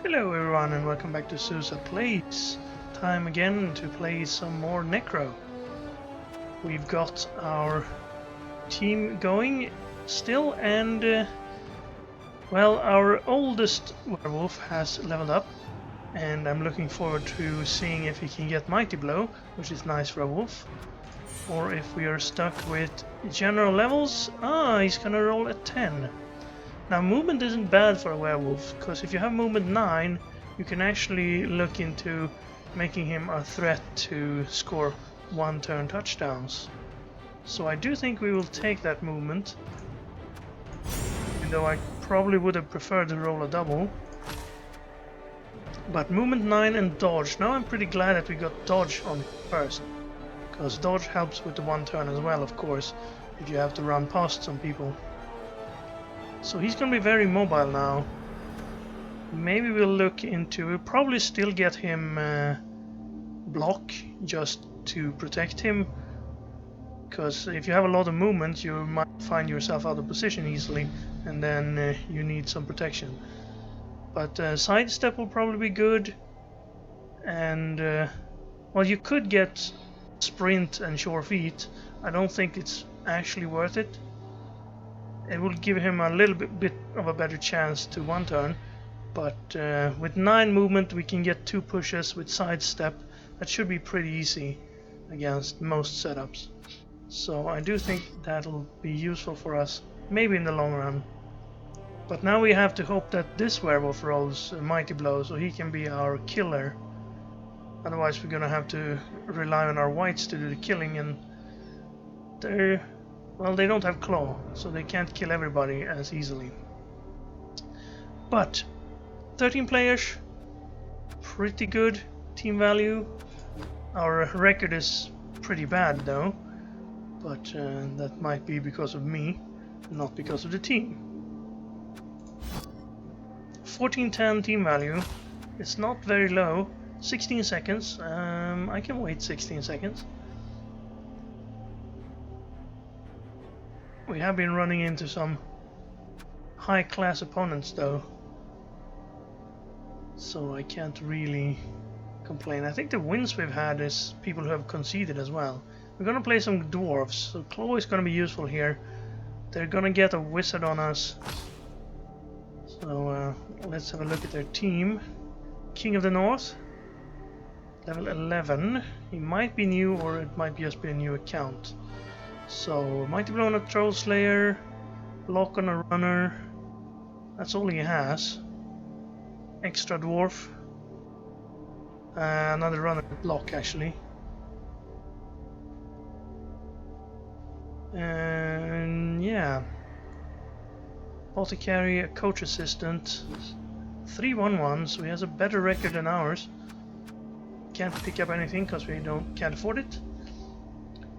Hello everyone and welcome back to Susa Plays. Time again to play some more Necro. We've got our team going still and well, our oldest werewolf has leveled up and I'm looking forward to seeing if he can get Mighty Blow, which is nice for a wolf, or if we are stuck with general levels. He's gonna roll a 10. Now movement isn't bad for a werewolf, because if you have movement 9, you can actually look into making him a threat to score one-turn touchdowns. So I do think we will take that movement, even though I probably would have preferred to roll a double. But movement 9 and dodge. Now I'm pretty glad that we got dodge on first, because dodge helps with the one turn as well, of course, if you have to run past some people. So he's going to be very mobile now. Maybe we'll look into... We'll probably still get him block just to protect him. Because if you have a lot of movement, you might find yourself out of position easily. And then you need some protection. But sidestep will probably be good. And... well, you could get sprint and sure feet. I don't think it's actually worth it. It will give him a little bit of a better chance to one turn, but with 9 movement we can get 2 pushes with sidestep. That should be pretty easy against most setups. So I do think that'll be useful for us, maybe in the long run. But now we have to hope that this werewolf rolls a Mighty Blow so he can be our killer. Otherwise we're gonna have to rely on our whites to do the killing, and they're... well, they don't have claw, so they can't kill everybody as easily. But 13 players, pretty good team value. Our record is pretty bad though, but that might be because of me, not because of the team. 1410 team value. It's not very low. 16 seconds. I can wait 16 seconds. We have been running into some high-class opponents though, so I can't really complain. I think the wins we've had is people who have conceded as well. We're gonna play some dwarves, so claw is gonna be useful here. They're gonna get a wizard on us, so let's have a look at their team. King of the North, level 11. He might be new, or it might just be a new account. So, Mighty Blow on a Troll Slayer, block on a runner, that's all he has. Extra Dwarf, another runner block actually. And yeah, Apothecary, a Coach Assistant, 311, so he has a better record than ours. Can't pick up anything because we can't afford it.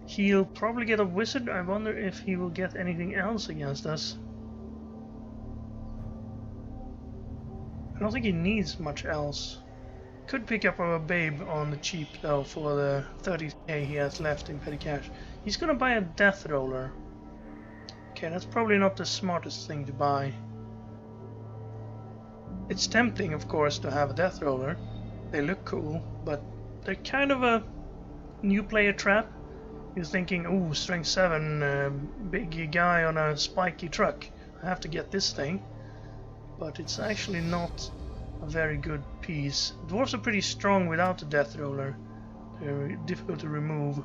He'll probably get a wizard. I wonder if he will get anything else against us. I don't think he needs much else. Could pick up a babe on the cheap though for the 30k he has left in petty cash. He's gonna buy a death roller. Okay, that's probably not the smartest thing to buy. It's tempting, of course, to have a death roller. They look cool, but they're kind of a new player trap. You're thinking, ooh, strength 7, big guy on a spiky truck. I have to get this thing. But it's actually not a very good piece. Dwarves are pretty strong without the death roller. They're difficult to remove,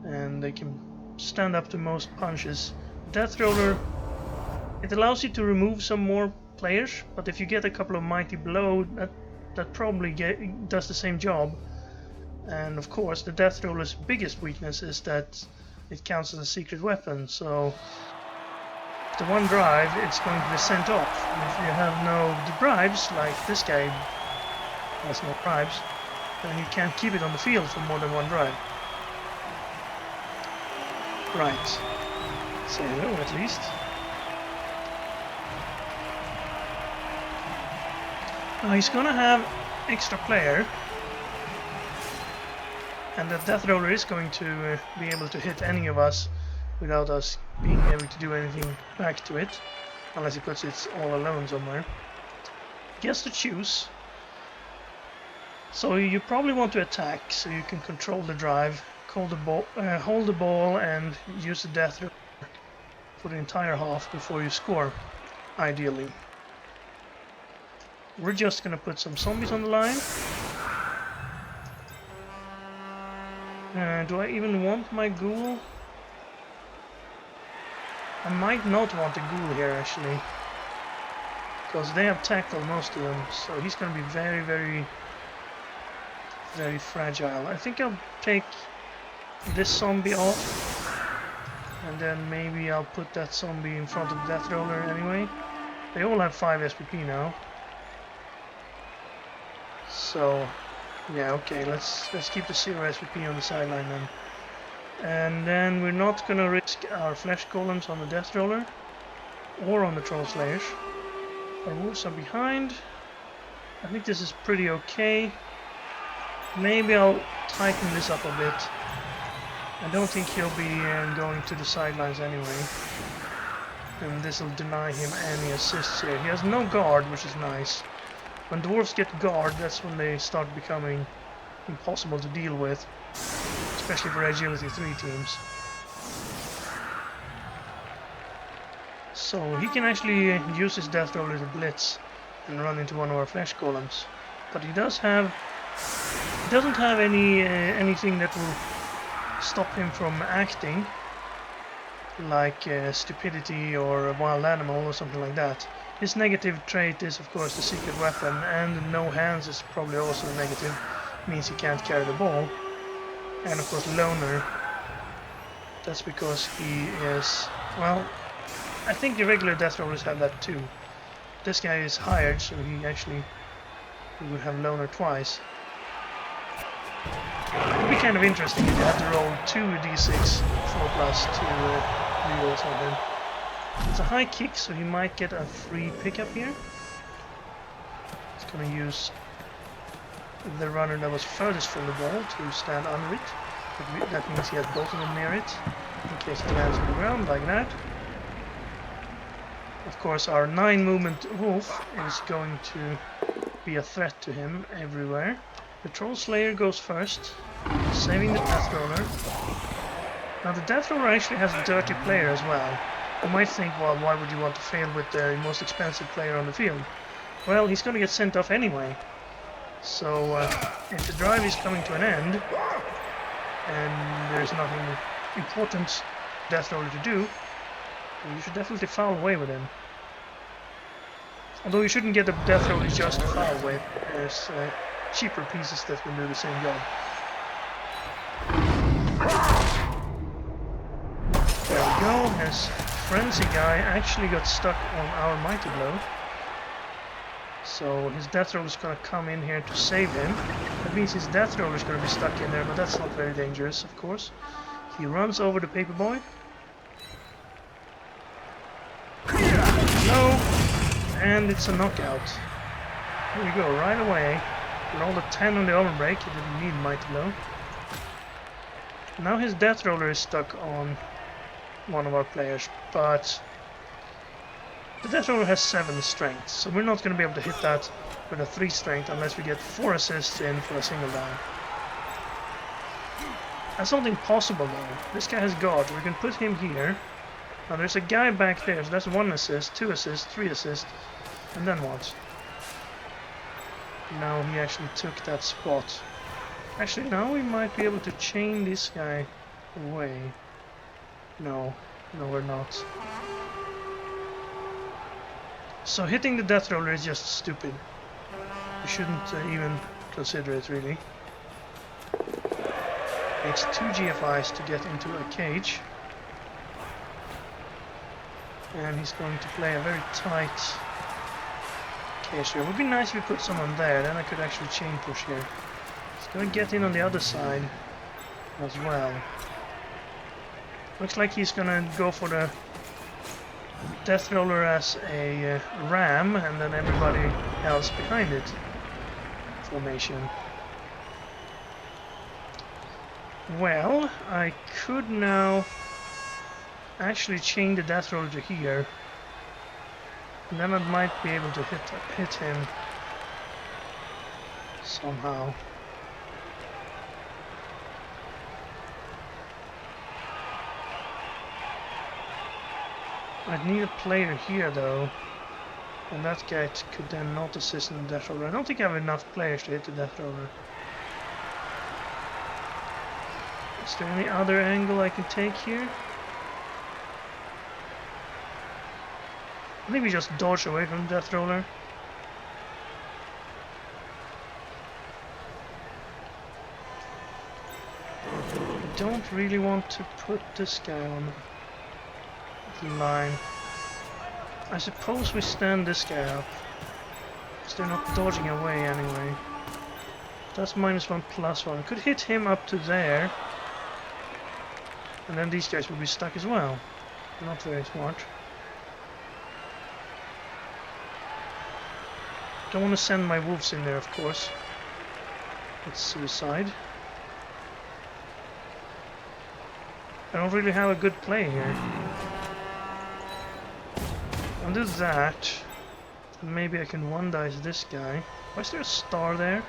and they can stand up to most punches. Death roller, it allows you to remove some more players, but if you get a couple of Mighty Blow, that probably does the same job. And of course, the Death Roller's biggest weakness is that it counts as a secret weapon, so the one drive, it's going to be sent off. And if you have no bribes, like this guy has no bribes, then you can't keep it on the field for more than one drive. Right. Say hello at least. Now he's gonna have extra player. And the Death Roller is going to be able to hit any of us without us being able to do anything back to it, unless he puts it all alone somewhere. He gets to choose. So you probably want to attack so you can control the drive, hold the ball and use the death roll for the entire half before you score, ideally. We're just gonna put some zombies on the line. Do I even want my ghoul? I might not want the ghoul here actually, because they have tackled most of them, so he's gonna be very, very, very fragile. I think I'll take this zombie off, and then maybe I'll put that zombie in front of the death roller anyway. They all have 5 SPP now. So, yeah, okay, let's keep the 0 SPP on the sideline then. And then we're not gonna risk our flesh golems on the death roller or on the troll slayers. Our wolves are behind. I think this is pretty okay. Maybe I'll tighten this up a bit. I don't think he'll be going to the sidelines anyway. And this will deny him any assists here. He has no guard, which is nice. When dwarves get guard, that's when they start becoming impossible to deal with. Especially for agility 3 teams. So he can actually use his death roller to blitz and run into one of our flesh golems. But he doesn't have anything that will stop him from acting, like stupidity or a wild animal or something like that. His negative trait is of course the secret weapon, and no hands is probably also negative, means he can't carry the ball. And of course loner, that's because he is, well, I think the regular death rollers have that too. This guy is hired, so he would have loner twice. It would be kind of interesting if you had to roll 2 d6 4+ to rerolls on him. It's a high kick, so he might get a free pickup here. He's gonna use the runner that was furthest from the ball to stand under it. That means he has both of them near it, in case it lands on the ground like that. Of course, our 9 movement wolf is going to be a threat to him everywhere. The troll slayer goes first, saving the death roller. Now the death roller actually has a dirty player as well. You might think, well, why would you want to fail with the most expensive player on the field? Well, he's going to get sent off anyway. So if the drive is coming to an end and there's nothing important death roller to do, you should definitely foul away with him. Although you shouldn't get a death roller just to foul with. There's cheaper pieces that will do the same job. There we go. His frenzy guy actually got stuck on our mighty blow. So his death roller is going to come in here to save him. That means his death roller is going to be stuck in there, but that's not very dangerous, of course. He runs over the paperboy. No, and it's a knockout. Here we go, right away. Rolled a 10 on the armor break. He didn't need mighty blow. Now his death roller is stuck on one of our players, but the death roller has 7 strength, so we're not going to be able to hit that with a 3 strength unless we get 4 assists in for a single down. That's not impossible though. This guy has guard. We can put him here. Now there's a guy back there, so that's 1 assist, 2 assists, 3 assists, and then what? Now he actually took that spot. Actually, now we might be able to chain this guy away. No, we're not. So hitting the death roller is just stupid. You shouldn't even consider it, really. Takes 2 GFIs to get into a cage. And he's going to play a very tight cage here. It would be nice if we put someone there, then I could actually chain push here. He's going to get in on the other side as well. Looks like he's going to go for the death roller as a ram, and then everybody else behind it formation. Well, I could now actually chain the death roller to here, and then I might be able to hit him. somehow. I'd need a player here though, and that guy could then not assist in the death roller. I don't think I have enough players to hit the death roller. Is there any other angle I can take here? I think we just dodge away from the death roller. I don't really want to put this guy on the line. I suppose we stand this guy up, because they're not dodging away anyway. That's -1/+1. Could hit him up to there, and then these guys would be stuck as well. Not very smart. Don't want to send my wolves in there, of course. It's suicide. I don't really have a good play here. I'll do that. And maybe I can one-dice this guy. Why is there a star there?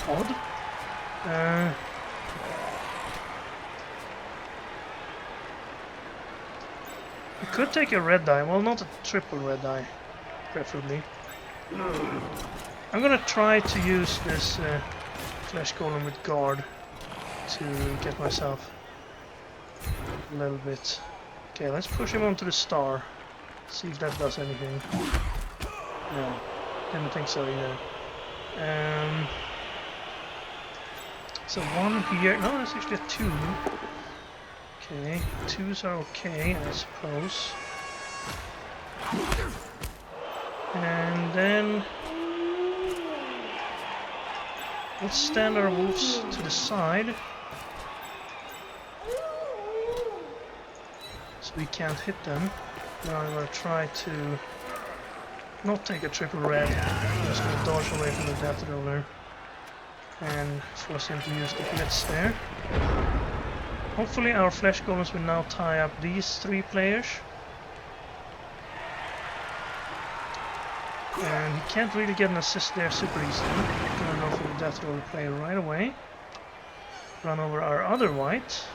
Odd. I could take a red die. Well, not a triple red die, preferably. I'm gonna try to use this flesh golem with guard to get myself a little bit. Okay, let's push him onto the star. See if that does anything. No, didn't think so either. So one here. No, that's actually a 2. Okay, 2s are okay, I suppose. And then let's stand our wolves to the side so we can't hit them. Now I'm going to try to not take a triple red. I'm just going to dodge away from the death roller and force him to use the blitz there. Hopefully our flesh golems will now tie up these 3 players. And he can't really get an assist there super easily. Gonna go for the death roller player right away. Run over our other white.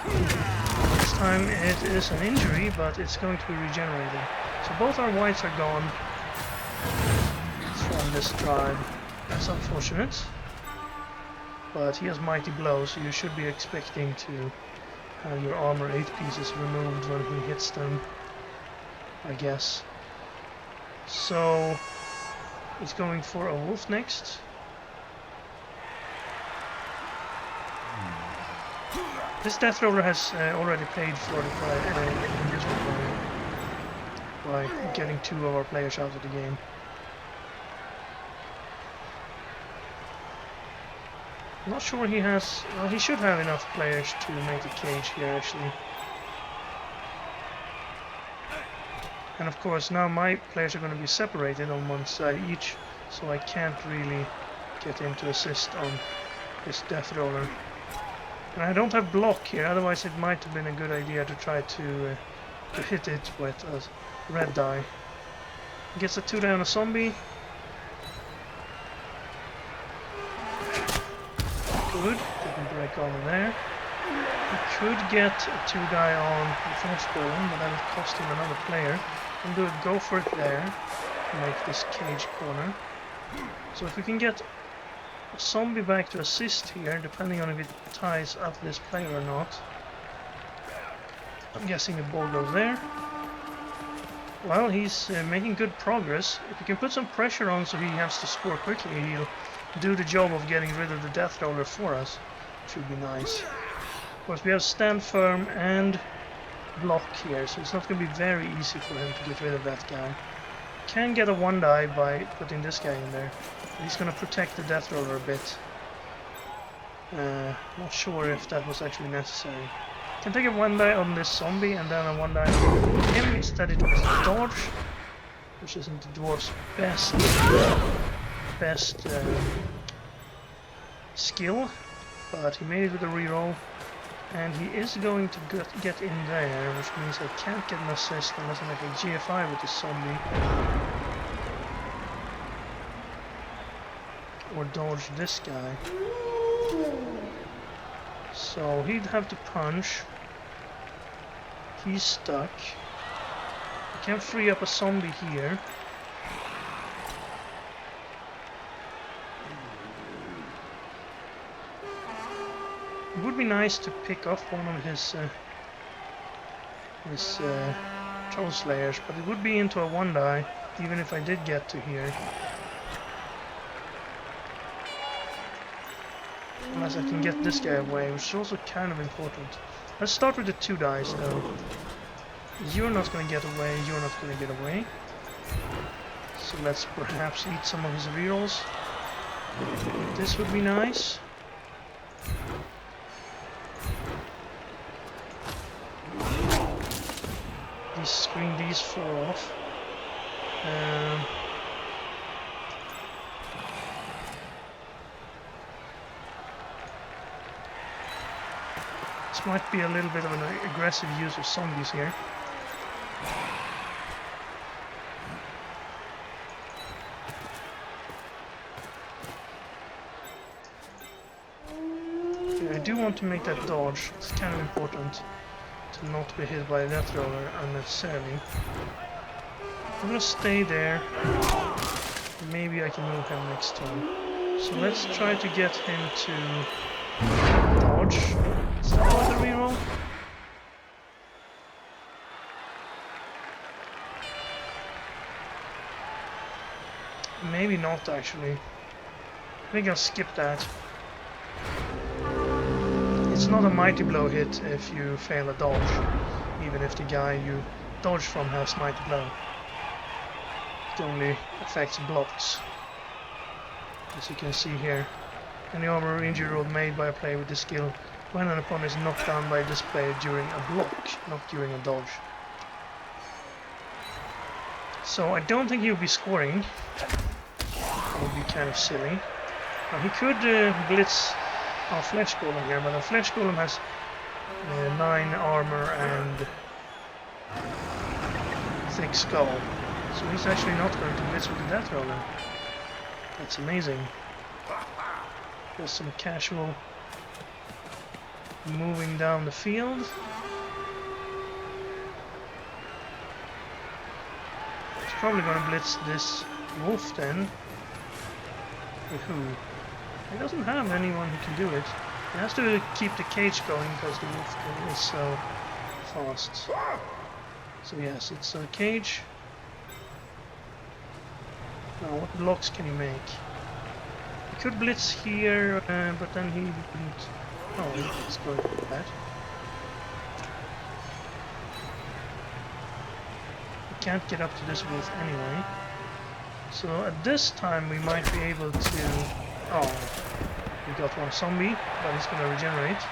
This time it is an injury, but it's going to be regenerated. So both our whites are gone from this drive. That's unfortunate. But he has mighty blows, so you should be expecting to have your armor 8 pieces removed when he hits them, I guess. So he's going for a wolf next. This death roller has already paid for the by getting 2 of our players out of the game. Not sure he has. Well, he should have enough players to make a cage here, actually. And of course, now my players are going to be separated on one side each, so I can't really get him to assist on this death roller. And I don't have block here, otherwise it might have been a good idea to try to hit it with a red die. Gets a 2 down a zombie. Good, didn't break armor there. He could get a 2 die on the flesh golem, but that would cost him another player. And do it, go for it there to make this cage corner. So if we can get a zombie back to assist here, depending on if it ties up this player or not. I'm guessing the ball goes there. Well, he's making good progress. If we can put some pressure on so he has to score quickly, he'll do the job of getting rid of the death roller for us. Which would be nice. Of course, we have stand firm and block here, so it's not going to be very easy for him to get rid of that guy. Can get a 1 die by putting this guy in there. He's going to protect the death roller a bit. Not sure if that was actually necessary. Can take a 1 die on this zombie and then a 1 die on him. Instead it was dodge, which isn't the dwarf's best skill, but he made it with a reroll. And he is going to get in there, which means I can't get an assist unless I make a GFI with the zombie. Or dodge this guy. So he'd have to punch. He's stuck. I can free up a zombie here. It would be nice to pick off one of his troll slayers, but it would be into a 1-die, even if I did get to here. Unless I can get this guy away, which is also kind of important. Let's start with the 2 dice though. You're not going to get away, you're not going to get away. So let's perhaps eat some of his rerolls. This would be nice. Screen these 4 off. This might be a little bit of an aggressive use of zombies here. Okay, I do want to make that dodge. It's kind of important to not be hit by a death roller unnecessarily. I'm gonna stay there. Maybe I can move him next turn. So let's try to get him to dodge. Is that worth a reroll? Maybe not actually. I think I'll skip that. It's not a mighty blow hit if you fail a dodge, even if the guy you dodge from has mighty blow. It only affects blocks. As you can see here, any armor or injury roll made by a player with this skill when an opponent is knocked down by this player during a block, not during a dodge. So I don't think he'll be scoring. That would be kind of silly. Now he could blitz our flesh golem here, but our flesh golem has 9 armor and thick skull, so he's actually not going to blitz with the death roller. That's amazing. Just some casual moving down the field. He's probably going to blitz this wolf then. With who? He doesn't have anyone who can do it. He has to keep the cage going because the wolf is so fast. So yes, it's a cage. Now what blocks can he make? He could blitz here, but then he wouldn't... Oh, he's going for that. He can't get up to this wolf anyway. So at this time we might be able to... Oh, we got one zombie, but he's gonna regenerate.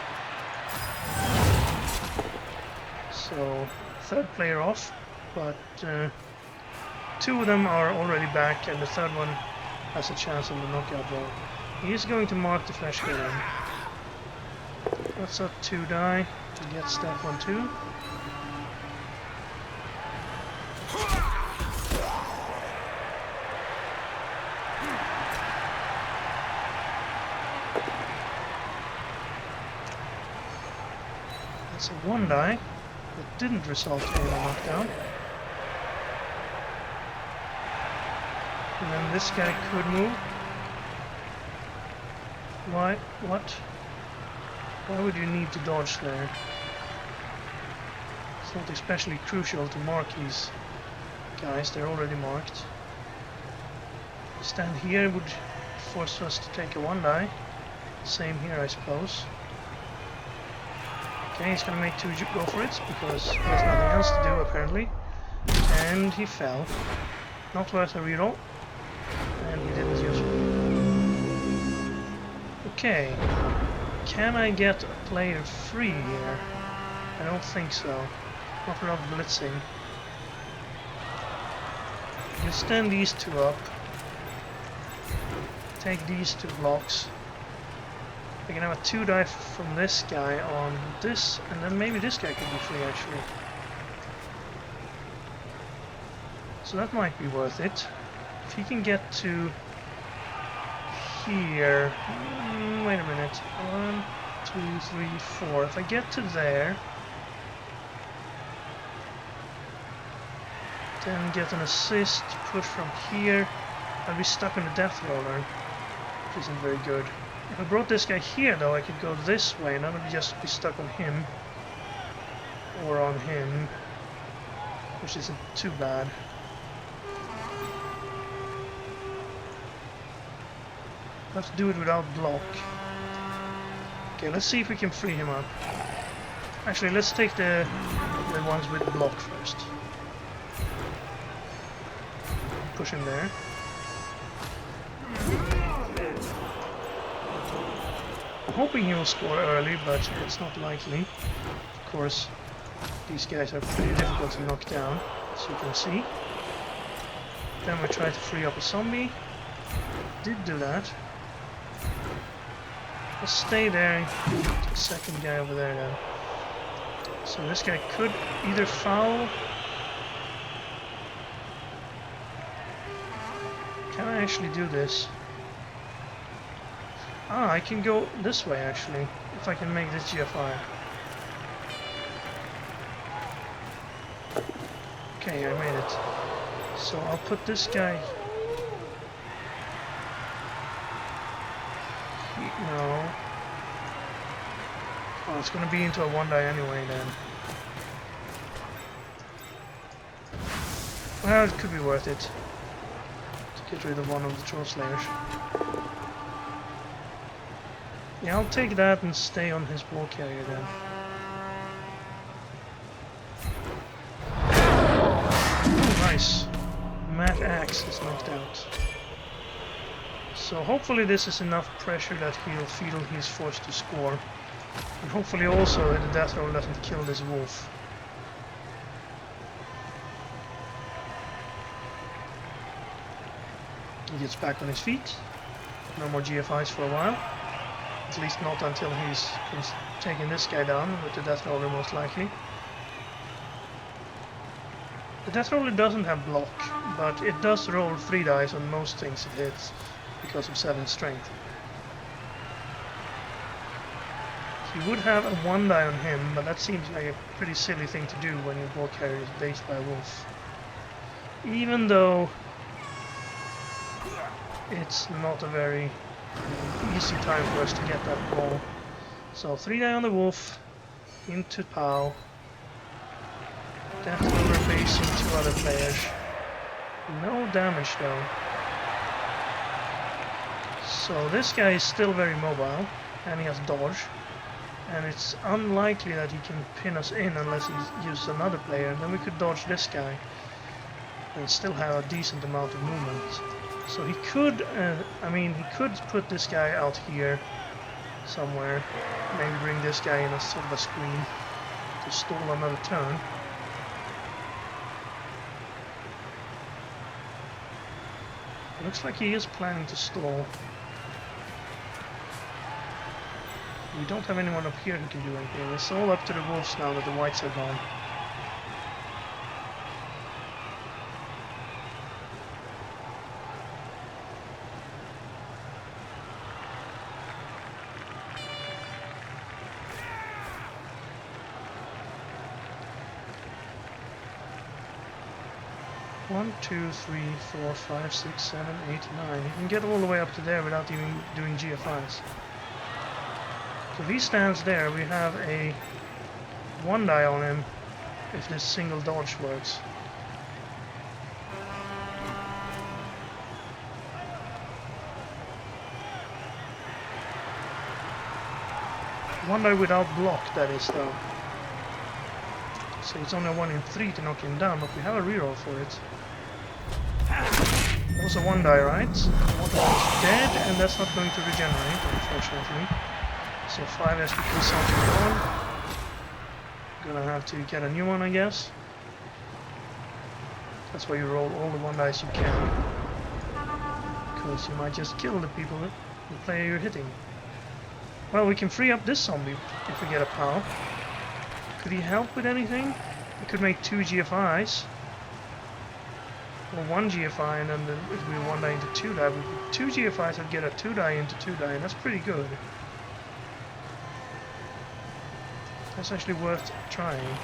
So, 3rd player off, but 2 of them are already back, and the 3rd one has a chance on the knockout roll. He is going to mark the flesh golem. That's a 2 die. He gets that one too. That's a 1 die that didn't result in a knockdown. And then this guy could move. Why? What? Why would you need to dodge there? It's not especially crucial to mark these guys, they're already marked. Stand here would force us to take a 1 die. Same here, I suppose. Okay, he's gonna make 2 go for it because he has nothing else to do apparently. And he fell. Not worth a reroll. And he didn't use it. Okay. Can I get a player free here? I don't think so. Not enough blitzing. You stand these 2 up. Take these 2 blocks. I can have a 2-die from this guy on this, and then maybe this guy could be free actually. So that might be worth it. If he can get to here... wait a minute. 1, 2, 3, 4. If I get to there... then get an assist, push from here, I'll be stuck on the death roller, which isn't very good. If I brought this guy here though, I could go this way and I would just be stuck on him, or on him, which isn't too bad. Let's do it without block. Okay, let's see if we can free him up. Actually, let's take the ones with block first. Push him there. I'm hoping he will score early, but it's not likely. Of course, these guys are pretty difficult to knock down, as you can see. Then we try to free up a zombie. Did do that. Let's stay there and get the second guy over there then. So this guy could either foul. Can I actually do this? Ah, I can go this way actually, if I can make this GFI. Okay, I made it. So I'll put this guy... no. Oh, it's gonna be into a 1-die anyway then. Well, it could be worth it. Get rid of one of the troll slayers. Yeah, I'll take that and stay on his ball carrier then. Oh, nice. Matt Axe is knocked out. So hopefully this is enough pressure that he'll feel he's forced to score. And hopefully also the death roll doesn't kill this wolf. He gets back on his feet. No more GFIs for a while. At least not until he's taking this guy down with the death roller most likely. The death roller doesn't have block, but it does roll 3 dice on most things it hits because of 7 strength. He would have a 1-die on him, but that seems like a pretty silly thing to do when your ball carrier is based by a wolf. Even though it's not a very easy time for us to get that ball. So 3-die on the wolf, into POW, death roller basing 2 other players. No damage though. So this guy is still very mobile, and he has dodge. And it's unlikely that he can pin us in unless he uses another player. Then we could dodge this guy and still have a decent amount of movement. So he could, I mean, he could put this guy out here somewhere. Maybe bring this guy in as sort of a screen to stall another turn. Looks like he is planning to stall. We don't have anyone up here who can do anything. It's all up to the wolves now that the whites are gone. One, 2, 3, 4, 5, 6, 7, 8, 9. You can get all the way up to there without even doing GFIs. So if he stands there, we have a 1-die on him if this single dodge works. One die without block, that is, though. So it's only a 1 in 3 to knock him down, but we have a reroll for it. That was a 1-die, right? One is dead, and that's not going to regenerate, unfortunately. So 5 has to kill something on. Gonna have to get a new one, I guess. That's why you roll all the 1-dice you can. Because you might just kill the people, the player you're hitting. Well, we can free up this zombie if we get a POW. Could he help with anything? We could make 2 GFIs. Or 1 GFI and then it would be 1 die into 2 die. With 2 GFIs I'd get a 2 die into 2 die, and that's pretty good. That's actually worth trying.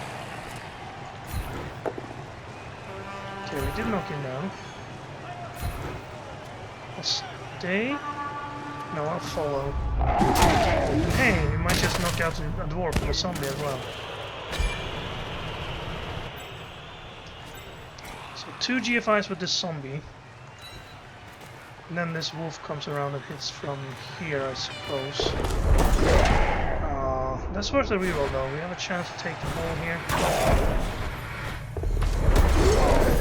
Okay, we did knock him down. I'll stay. No, I'll follow. Hey, we might just knock out a dwarf or a zombie as well. So 2 GFIs with this zombie. And then this wolf comes around and hits from here, I suppose. That's worth a reroll though. We have a chance to take the ball here.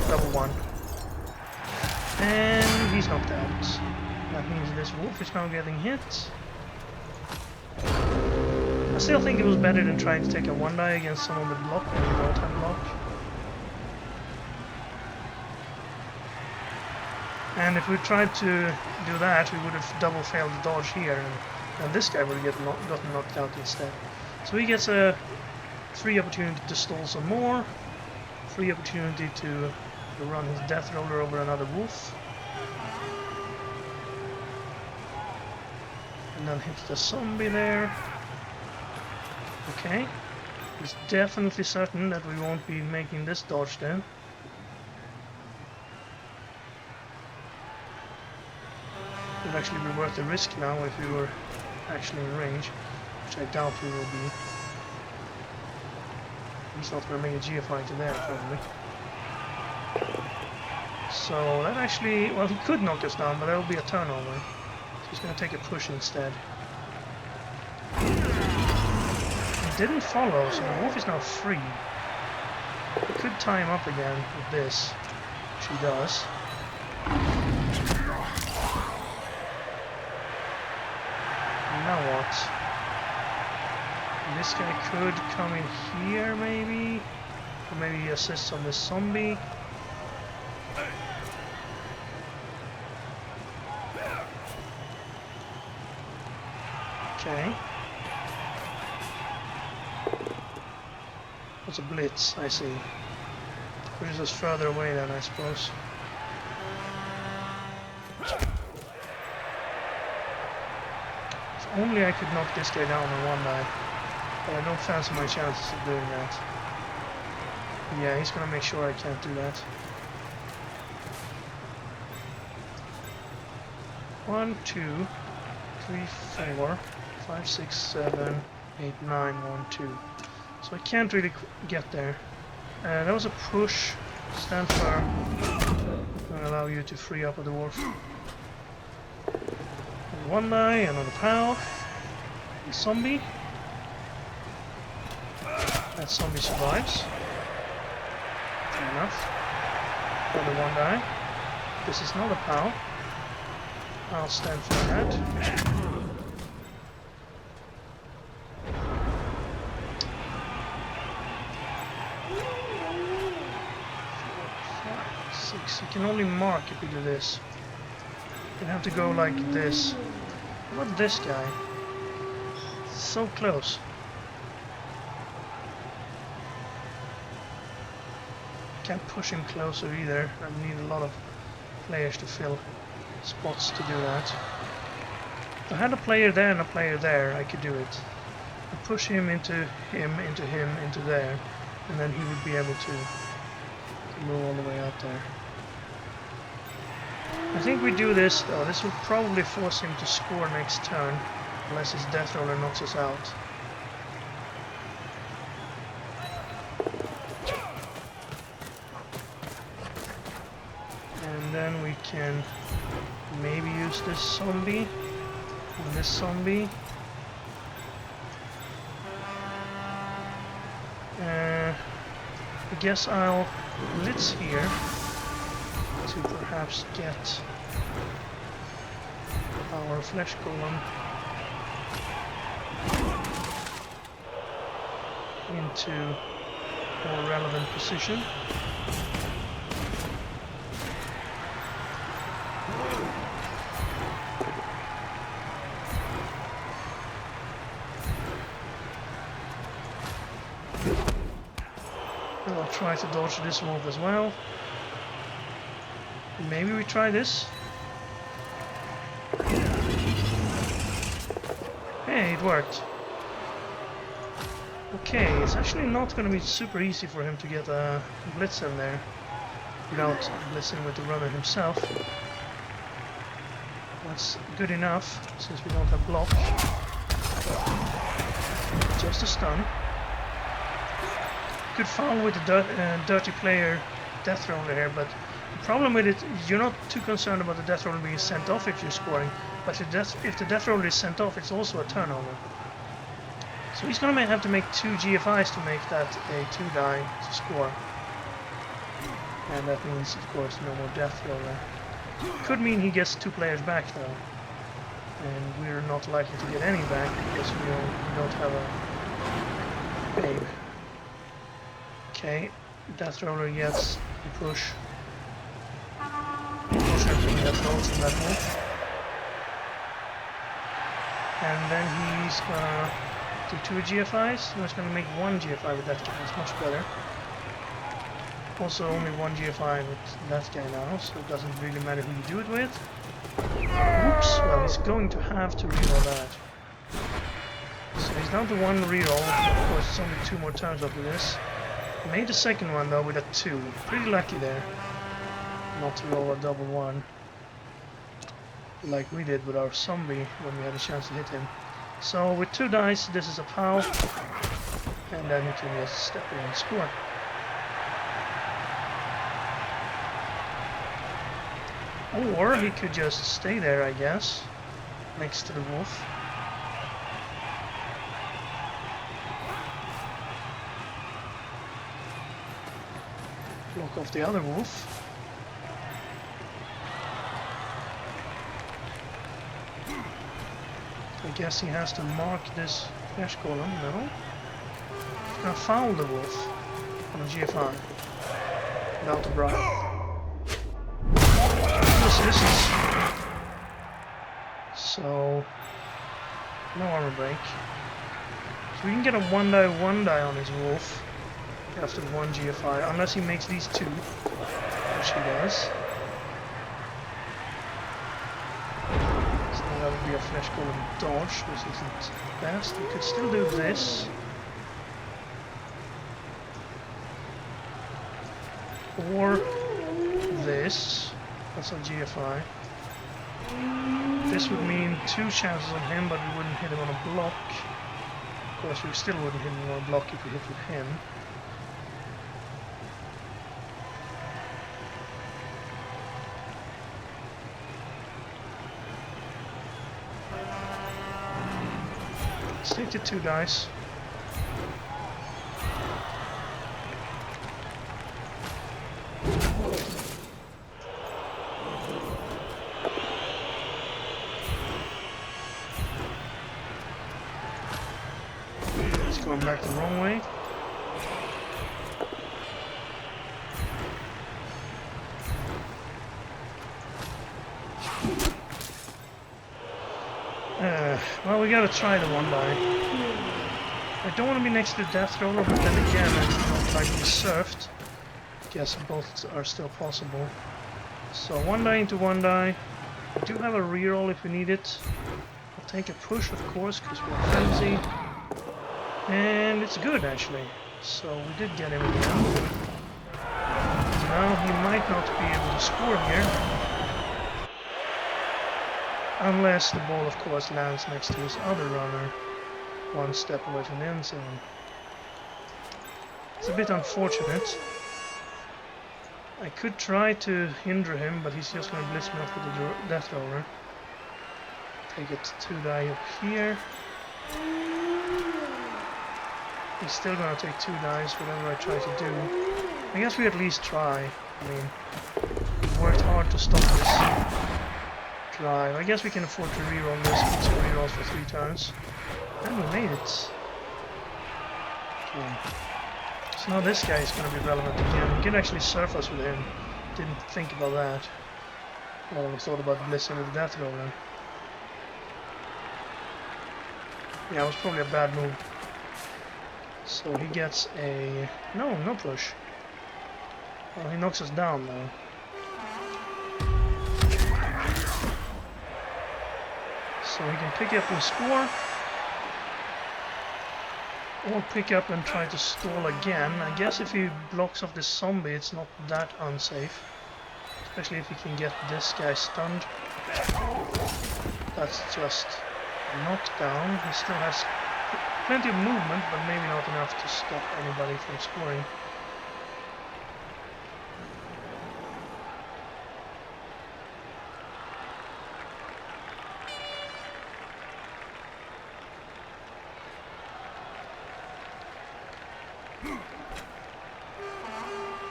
Double 1. And he's knocked out. That means this wolf is now getting hit. I still think it was better than trying to take a 1 die against someone with block and no time block. And if we tried to do that, we would have double failed the dodge here, and this guy would have gotten knocked out instead. So he gets a free opportunity to stall some more, free opportunity to run his death roller over another wolf, and then hit the zombie there. Okay, he's definitely certain that we won't be making this dodge then. It would actually be worth the risk now if we were actually in range, which I doubt we will be. He's not going to make a GFI to there, probably. So that actually, well, he could knock us down, but that will be a turnover. So he's going to take a push instead. He didn't follow, so the wolf is now free. We could tie him up again with this, which he does. Now what? This guy could come in here, maybe? Or maybe he assists on this zombie. Okay. What's a blitz? I see. Pushes us further away then, I suppose. If only I could knock this guy down on 1 die. But I don't fancy my chances of doing that. Yeah, he's gonna make sure I can't do that. 1, 2, 3, 4, 5, 6, 7, 8, 9, 1, 2. So I can't really get there. That was a push. Stand firm. And allow you to free up a dwarf. 1 die, another POW. A zombie. That zombie survives. Fair enough. Another 1 die. This is not a POW. I'll stand for that. 4, 5, 6. You can only mark if you do this. You have to go like this. What about this guy? So close. Can't push him closer either. I need a lot of players to fill spots to do that. If I had a player there and a player there, I could do it. I'd push him, into there, and then he would be able to move all the way out there. I think we do this though. This will probably force him to score next turn, unless his death roller knocks us out. And then we can maybe use this zombie and this zombie. I guess I'll blitz here to perhaps get our flesh golem into more relevant position. I'll try to dodge this wolf as well. Maybe we try this. Hey, it worked. Okay, it's actually not going to be super easy for him to get a blitz in there without blitzing with the runner himself. That's good enough since we don't have block. Just a stun. Could foul with the dirty player death roller here, but the problem with it, you're not too concerned about the death roller being sent off if you're scoring, but if the death roller is sent off, it's also a turnover. So he's going to have to make 2 GFIs to make that a 2-die to score. And that means, of course, no more death roller. Could mean he gets 2 players back though. And we're not likely to get any back because we don't have a babe. Okay, death roller gets the push. Unfortunately, that rolls in that wolf. And then he's gonna do 2 GFIs. He's gonna make 1 GFI with that guy. It's much better. Also, only 1 GFI with that guy now, so it doesn't really matter who you do it with. Oops, well, he's going to have to reroll that. So he's down to 1 reroll. Of course, it's only 2 more turns after this. Made the second one though with a 2. Pretty lucky there. Not to roll a double 1. Like we did with our zombie when we had a chance to hit him. So with 2 dice, this is a POW. And then he can just step in and score. Or he could just stay there, I guess, next to the wolf. Block off the other wolf. I guess he has to mark this flesh column, no? He's gonna foul the wolf on a GFI without the bribe. Misses. So no armor break. So we can get a 1-die on his wolf after 1 GFI, unless he makes these 2, which he does. So that would be a flesh golem dodge, which isn't best. We could still do this. Or this. That's a GFI. This would mean 2 chances on him, but we wouldn't hit him on a block. Of course, we still wouldn't hit him on a block if we hit with him. Let's take the 2 dice. Going back the wrong way. Well, we gotta try the 1-die. I don't want to be next to the death roller, but then again, I don't like to be surfed. I guess both are still possible. So 1-die into 1-die. We do have a reroll if we need it. I'll take a push, of course, because we're frenzy. And it's good, actually. So we did get him again. Now he might not be able to score here. Unless the ball, of course, lands next to his other runner, 1 step away from the end zone. It's a bit unfortunate. I could try to hinder him, but he's just going to blitz me off with the death roller. Take it 2-die up here. He's still going to take 2 dice, whatever I try to do. I guess we at least try. I mean, we worked hard to stop this drive. I guess we can afford to reroll this with 2 rerolls for 3 turns. And we made it. Okay. So now this guy is going to be relevant again. We can actually surf us with him. Didn't think about that. I only thought about blitzing with the death roller. Yeah, it was probably a bad move. So he gets a... No push. Well, he knocks us down though. So he can pick up and score. Or pick up and try to stall again. I guess if he blocks off this zombie, it's not that unsafe. Especially if he can get this guy stunned. That's just a knockdown. He still has plenty of movement, but maybe not enough to stop anybody from scoring.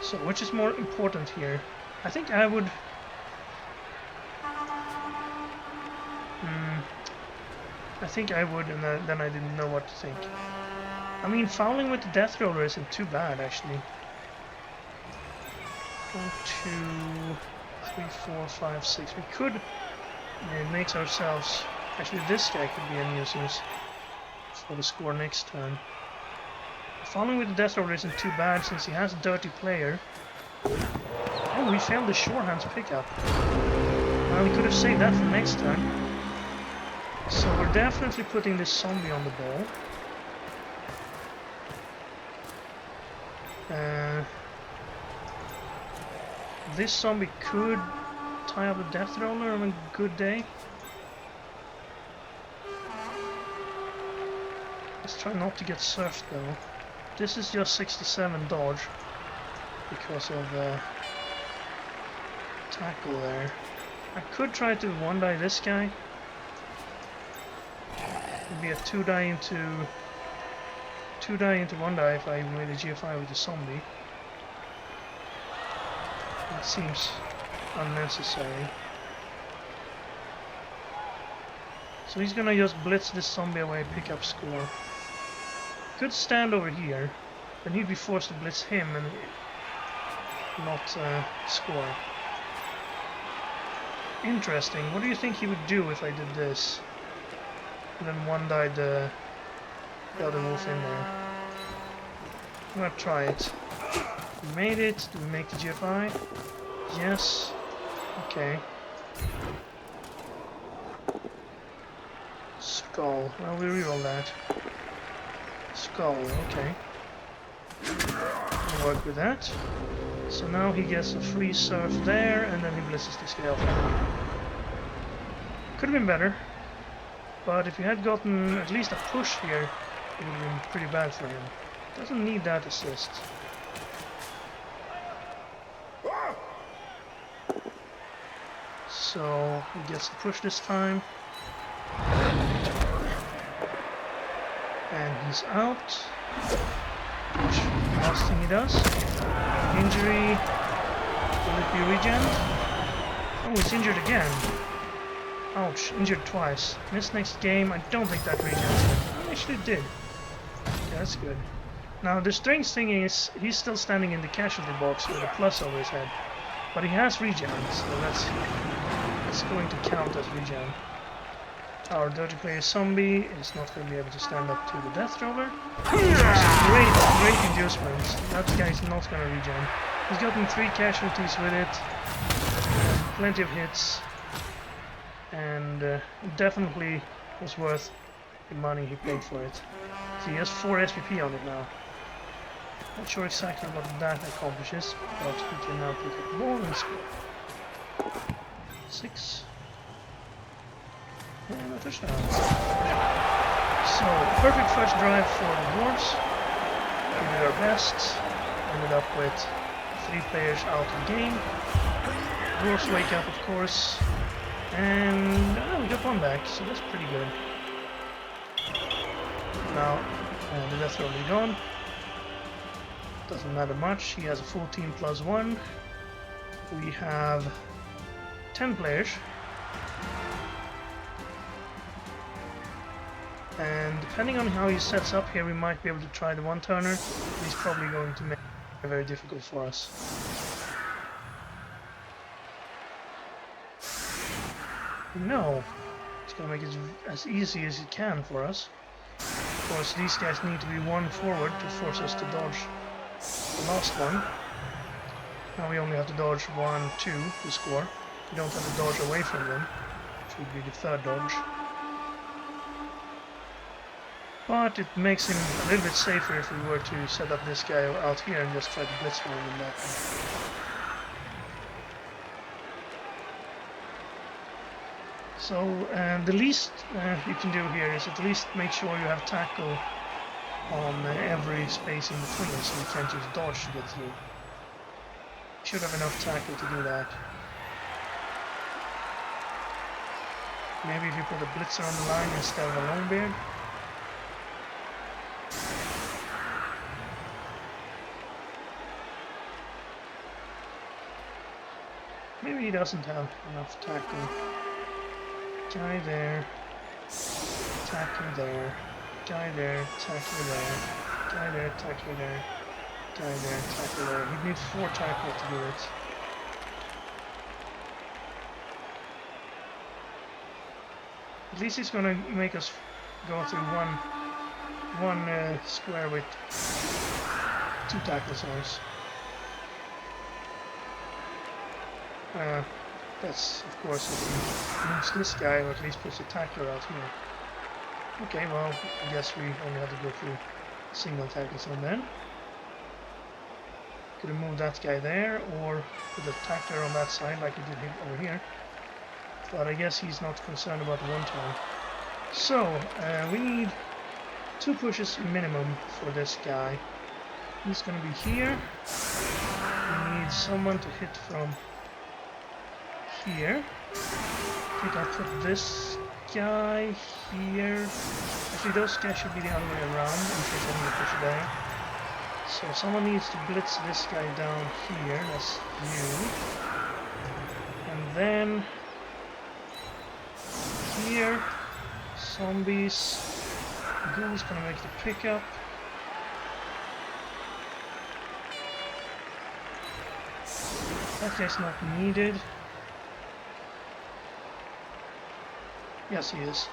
So, which is more important here? I think I would... I think I would, and then I didn't know what to think. I mean, fouling with the death roller isn't too bad, actually. 1, 2, 3, 4, 5, 6. We could... It makes ourselves... Actually, this guy could be a nuisance for the score next turn. Fouling with the death roller isn't too bad since he has a dirty player. Oh, we failed the Shorehand's pickup. Well, we could have saved that for next turn. So we're definitely putting this zombie on the ball. This zombie could tie up a death roller on a good day. Let's try not to get surfed though. This is just 67 dodge because of tackle there. I could try to one-die this guy. It'd be a 2-die into 1-die if I made a GFI with the zombie. That seems unnecessary. So he's gonna just blitz this zombie away, pick up score. Could stand over here, then he'd be forced to blitz him and not score. Interesting. What do you think he would do if I did this? And then one-died the other wolf in there. I'm gonna try it. We made it. Do we make the GFI? Yes. Okay. Skull. Well, we reroll that. Skull. Okay. I'll work with that. So now he gets a free surf there, and then he blitzes this guy off. Could have been better. But if he had gotten at least a push here, it would have been pretty bad for him. Doesn't need that assist. So he gets the push this time. And he's out. Which last thing he does. Injury. Will it be regen? Oh, he's injured again. Ouch, injured twice. Missed next game. I don't think that regens him. I actually did. Yeah, that's good. Now, the strange thing is, he's still standing in the casualty box with a plus over his head. But he has regen, so that's going to count as regen. Our dirty player zombie is not going to be able to stand up to the death roller. Great inducements. That guy's not going to regen. He's gotten 3 casualties with it. Plenty of hits. And definitely was worth the money he paid for it. So he has 4 SPP on it now. Not sure exactly what that accomplishes, but he can now pick up the ball and score. 6. And a touchdown. So, perfect first drive for the Dwarves. We did our best. Ended up with 3 players out of the game. Dwarves wake up, of course. And we got 1 back, so that's pretty good. Now, the death roller is gone. Doesn't matter much. He has a full team plus 1. We have 10 players. And depending on how he sets up here, we might be able to try the one-turner. He's probably going to make it very difficult for us. No, he's going to make it as easy as he can for us. of course, these guys need to be one forward to force us to dodge the last one. Now we only have to dodge 1, 2 to score. We don't have to dodge away from them, which would be the third dodge. But it makes him a little bit safer if we were to set up this guy out here and just try to blitz move him that way. So the least you can do here is at least make sure you have tackle on every space in between, so you can't just dodge to get through. You should have enough tackle to do that. Maybe if you put a blitzer on the line instead of a longbeard. Maybe he doesn't have enough tackle. Guy there, tackle there, guy there, tackle there, guy there, tackle there, guy there, tackle there. He'd need 4 tackle to do it. At least he's gonna make us go through one square with 2 tackle zones. That's, of course, if he moves this guy, or at least puts a tackler out here. Okay, well, I guess we only have to go through single tackle zone then. Could have moved that guy there, or put a tackler on that side like he did over here. But I guess he's not concerned about the one turn. So, we need 2 pushes minimum for this guy. He's gonna be here. We need someone to hit from here. I think I'll put this guy here. Actually, those guys should be the other way around in case I need to push there. So someone needs to blitz this guy down here. That's you. And then here, zombies. Ghoul's gonna make the pickup. That guy's not needed. Yes, he is.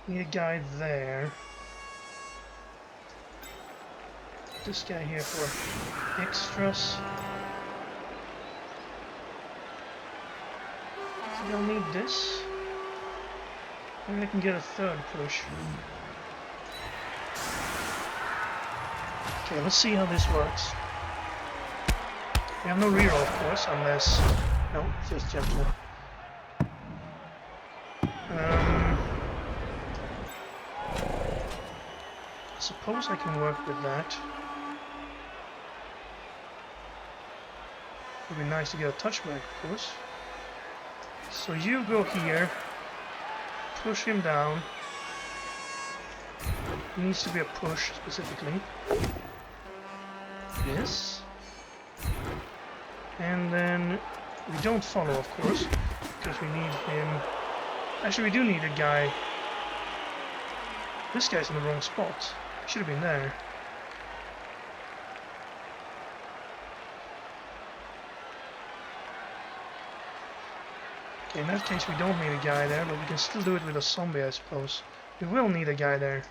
Need a guy there. This guy here for extras. I think I'll need this. Maybe I can get a third push. Okay, let's see how this works. We have no reroll, of course, unless... No, just gentle. I suppose I can work with that. It would be nice to get a touchback, of course. So you go here, push him down. It needs to be a push, specifically. This. And then we don't follow, of course, because we need him. Actually, we do need a guy. This guy's in the wrong spot. He should have been there. Okay, in that case, we don't need a guy there, but we can still do it with a zombie, I suppose. We will need a guy there.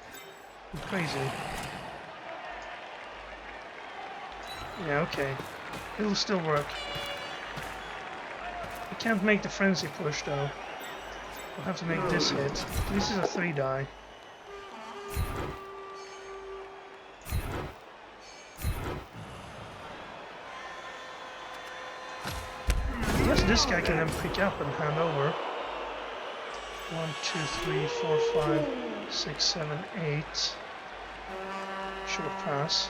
I'm crazy. Yeah, okay. It'll still work. I can't make the frenzy push though. I'll have to make this hit. This is a 3-die. I guess this guy can then pick up and hand over. 1, 2, 3, 4, 5, 6, 7, 8. Short pass.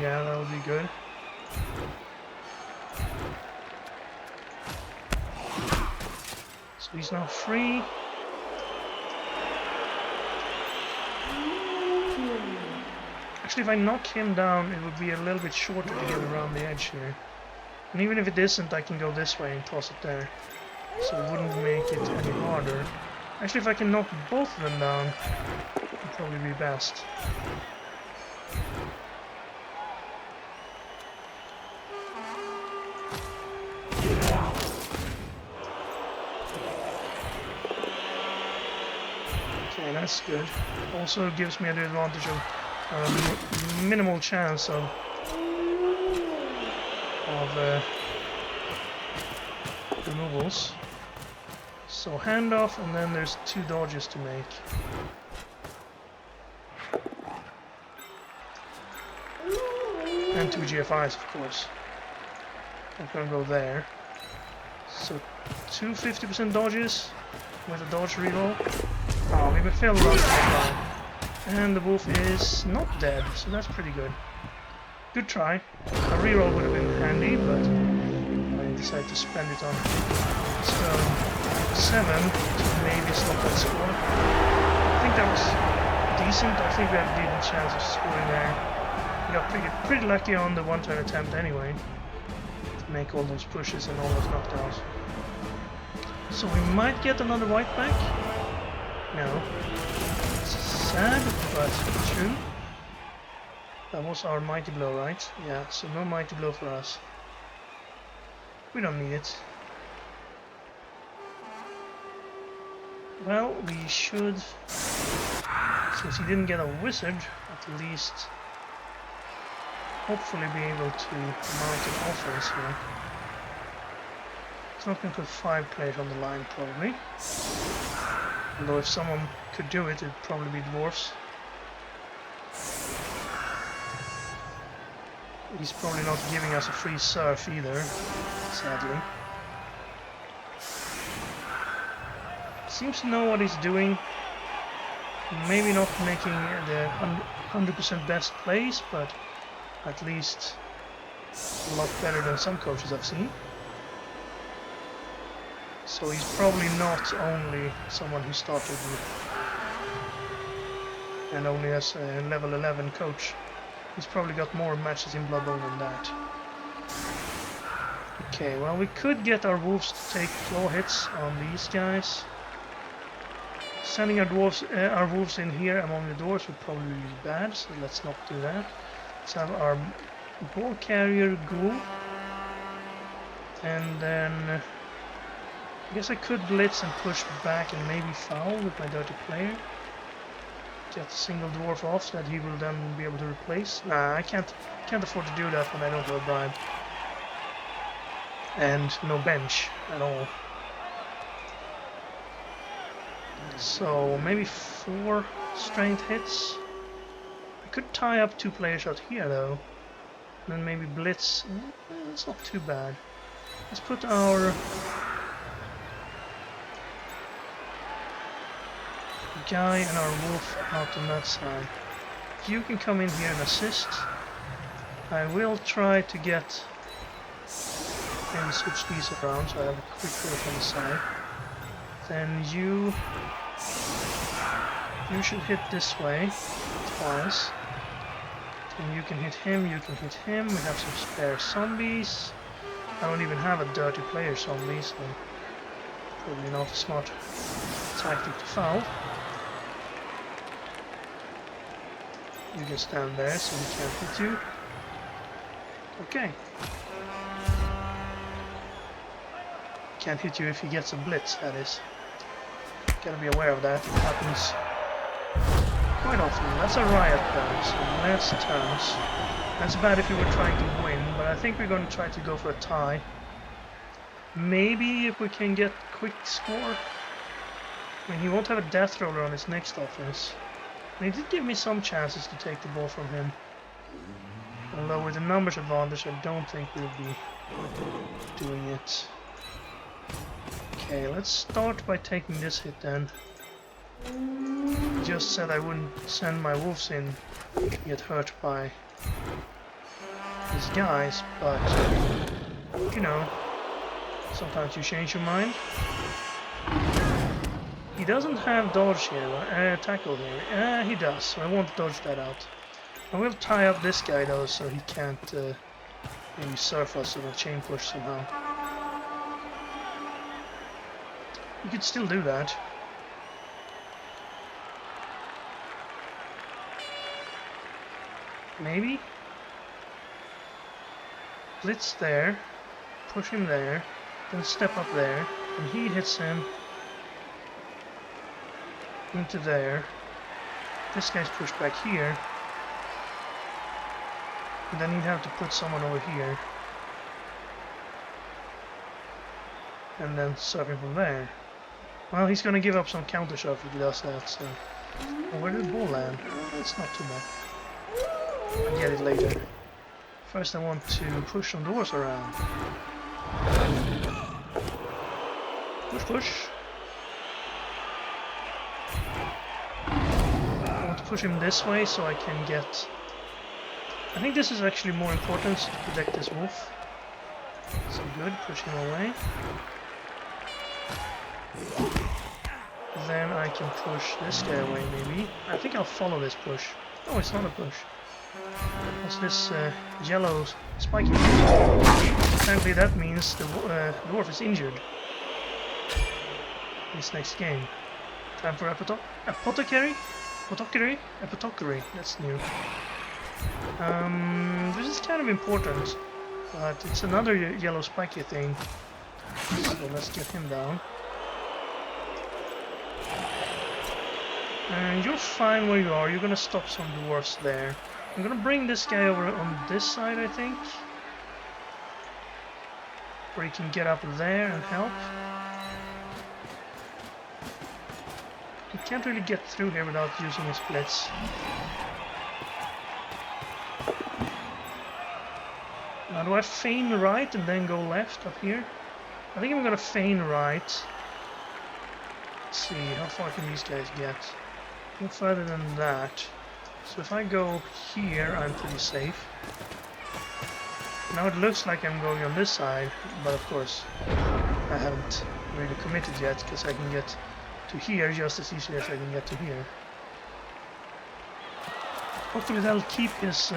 Yeah, that would be good. So he's now free. Actually, if I knock him down, it would be a little bit shorter to get around the edge here. And even if it isn't, I can go this way and toss it there. So it wouldn't make it any harder. Actually, if I can knock both of them down, it would probably be best. That's good. Also gives me the advantage of minimal chance of removals. So handoff, and then there's 2 dodges to make. And 2 GFIs, of course. I'm gonna go there. So 2 50% dodges with a dodge reroll. Oh, we failed around the line. And the wolf is not dead, so that's pretty good. Good try. A reroll would have been handy, but I decided to spend it on stone 7 to maybe stop that score. I think that was decent. I think we had a decent chance of scoring there. We got pretty lucky on the 1-turn attempt anyway, to make all those pushes and all those knockdowns. So we might get another white back. No. It's sad, but true. That was our mighty blow, right? Yeah, so no mighty blow for us. We don't need it. Well, we should, since he didn't get a wizard, at least hopefully be able to mount an offense here. It's not going to put 5 players on the line, probably. Although if someone could do it, it'd probably be Dwarves. He's probably not giving us a free surf either, sadly. Seems to know what he's doing. Maybe not making the 100% best plays, but at least a lot better than some coaches I've seen. So he's probably not only someone who started and only as a level 11 coach. He's probably got more matches in Blood Bowl than that. Okay, well, we could get our wolves to take claw hits on these guys. Sending our wolves in here among the doors would probably be bad, so let's not do that. Let's have our ball carrier ghoul. And then I guess I could blitz and push back and maybe foul with my dirty player. Get a single dwarf off that he will then be able to replace. Nah, I can't afford to do that when I don't have a bribe. And no bench at all. So maybe 4 strength hits. I could tie up 2 players out here though. And then maybe blitz. That's not too bad. Let's put our guy and our wolf out on that side. You can come in here and assist. I will try to get and switch these around so I have a quick wolf on the side. Then you should hit this way twice. And you can hit him, you can hit him. We have some spare zombies. I don't even have a dirty player zombie, so probably not a smart tactic to foul. You can stand there so he can't hit you. Okay. Can't hit you if he gets a blitz, that is. Gotta be aware of that. It happens quite often. That's a riot though, so less turns. That's bad if you were trying to win, but I think we're going to try to go for a tie. Maybe if we can get quick score. I mean, he won't have a death roller on his next offense. And he did give me some chances to take the ball from him. Although with the numbers advantage, I don't think we'll be doing it. Okay, let's start by taking this hit then. Just said I wouldn't send my wolves in to get hurt by these guys, but you know, sometimes you change your mind. He doesn't have dodge here, tackle here. He does, so I won't dodge that out. I will tie up this guy though, so he can't maybe surf us on a chain push somehow. You could still do that. Maybe? Blitz there, push him there, then step up there, and he hits him. into there. This guy's pushed back here. And then he'd have to put someone over here. And then serve him from there. Well, he's gonna give up some counter shot if he does that, so... Oh, where did the ball land? Oh, that's not too bad. I'll get it later. First I want to push some doors around. Push, push. I want to push him this way so I can get... I think this is actually more important to protect this wolf. So good, push him away. Then I can push this guy away maybe. I think I'll follow this push. Oh, it's not a push. What's this yellow spiky? Apparently that means the dwarf is injured. This next game. Time for apothecary? Apothecary, that's new. This is kind of important, but it's another yellow spiky thing. So let's get him down. And you're fine where you are, you're gonna stop some dwarves there. I'm gonna bring this guy over on this side, I think. Where he can get up there and help. He can't really get through here without using his blitz. Now do I feign right and then go left up here? I think I'm gonna feign right. Let's see, how far can these guys get? No further than that. So if I go here, I'm pretty safe. Now it looks like I'm going on this side, but of course I haven't really committed yet, because I can get to here just as easily as I can get to here. Hopefully that'll keep his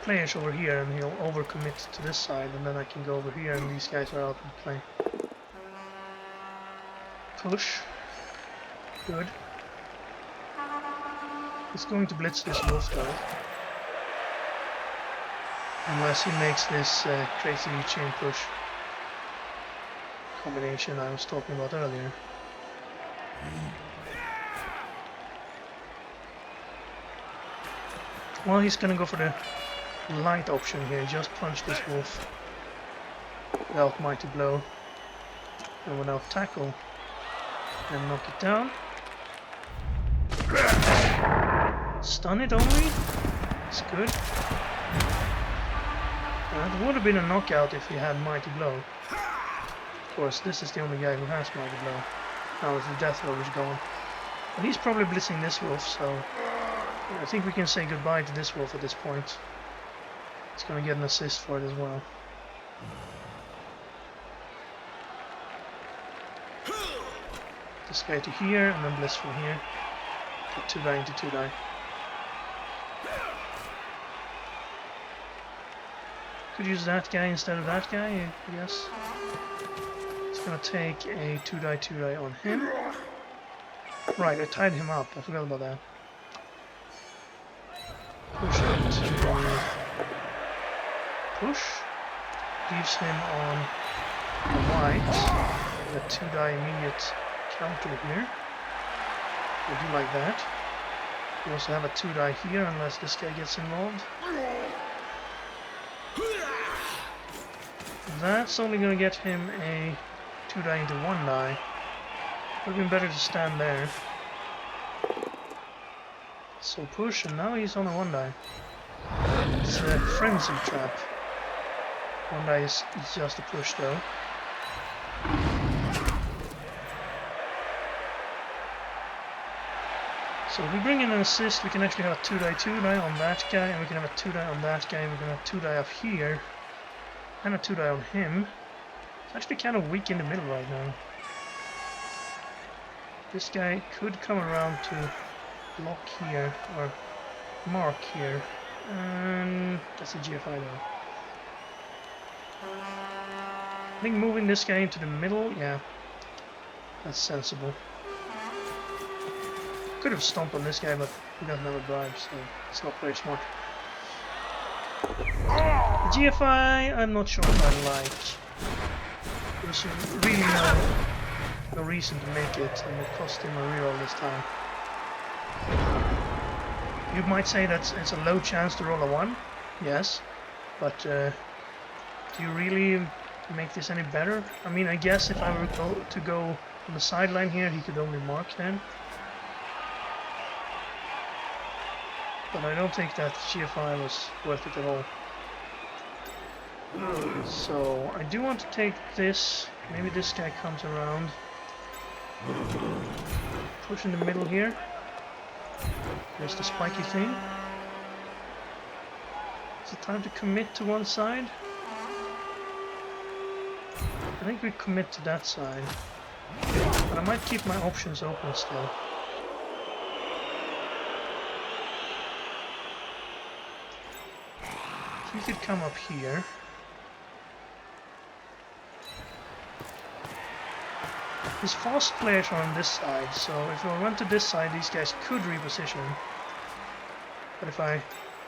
players over here and he'll overcommit to this side, and then I can go over here and these guys are out and play. Push. Good. He's going to blitz this wolf though. Unless he makes this crazy chain push combination I was talking about earlier. Well, he's gonna go for the light option here, just punch this wolf without mighty blow and without tackle and knock it down. Stun it only? It's good. It would have been a knockout if he had mighty blow. Of course, this is the only guy who has mighty blow. Now with the death roll is gone. But he's probably blitzing this wolf, so I think we can say goodbye to this wolf at this point. He's gonna get an assist for it as well. This guy to here, and then blitz from here. Get 2 die into 2 die. Could use that guy instead of that guy, I guess. It's gonna take a 2 die on him. Right, I tied him up, I forgot about that. Push him to push. Leaves him on the white. The 2 die immediate counter here. I do like that. We also have a 2 die here unless this guy gets involved. That's only going to get him a 2 die into 1 die. Would have been better to stand there. So push, and now he's on a 1 die. It's a frenzy trap. 1 die is just a push though. So if we bring in an assist, we can actually have a 2 die on that guy, and we can have a 2 die on that guy, and we can have 2 die up here. And a 2 die on him. It's actually kind of weak in the middle right now. This guy could come around to block here, or mark here. And that's a GFI though. I think moving this guy into the middle, yeah, that's sensible. Could have stomped on this guy, but he doesn't have a bribe, so it's not very smart. The GFI, I'm not sure if I like. There's really no reason to make it, and it cost him a reroll this time. You might say that it's a low chance to roll a 1, yes, but do you really make this any better? I mean, I guess if I were to go on the sideline here, he could only mark then. But I don't think that GFI was worth it at all. So I do want to take this. Maybe this guy comes around. Push in the middle here. There's the spiky thing. Is it time to commit to one side? I think we commit to that side. But I might keep my options open still. He could come up here. His fast players are on this side, so if I went to this side, these guys could reposition. But if I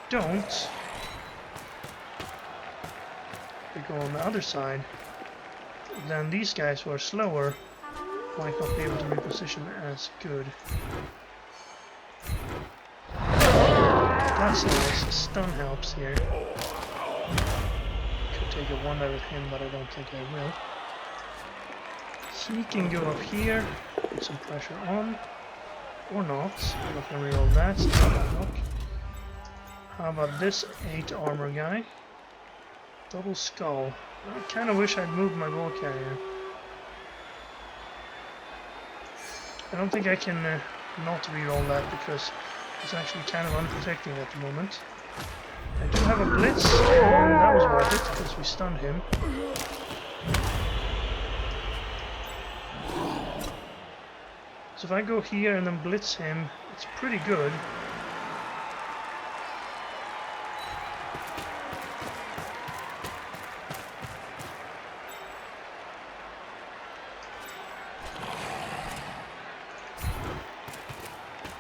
don't, we go on the other side, then these guys who are slower might not be able to reposition as good. That's nice. Stun helps here. Could take a wonder with him, but I don't think I will. He can go up here, put some pressure on, or not. I'm not gonna reroll that, so knock. How about this 8 armor guy? Double skull. I kinda wish I'd moved my ball carrier. I don't think I can not reroll that because it's actually kind of unprotecting at the moment. I do have a blitz, and that was worth it because we stunned him. So if I go here and then blitz him, it's pretty good.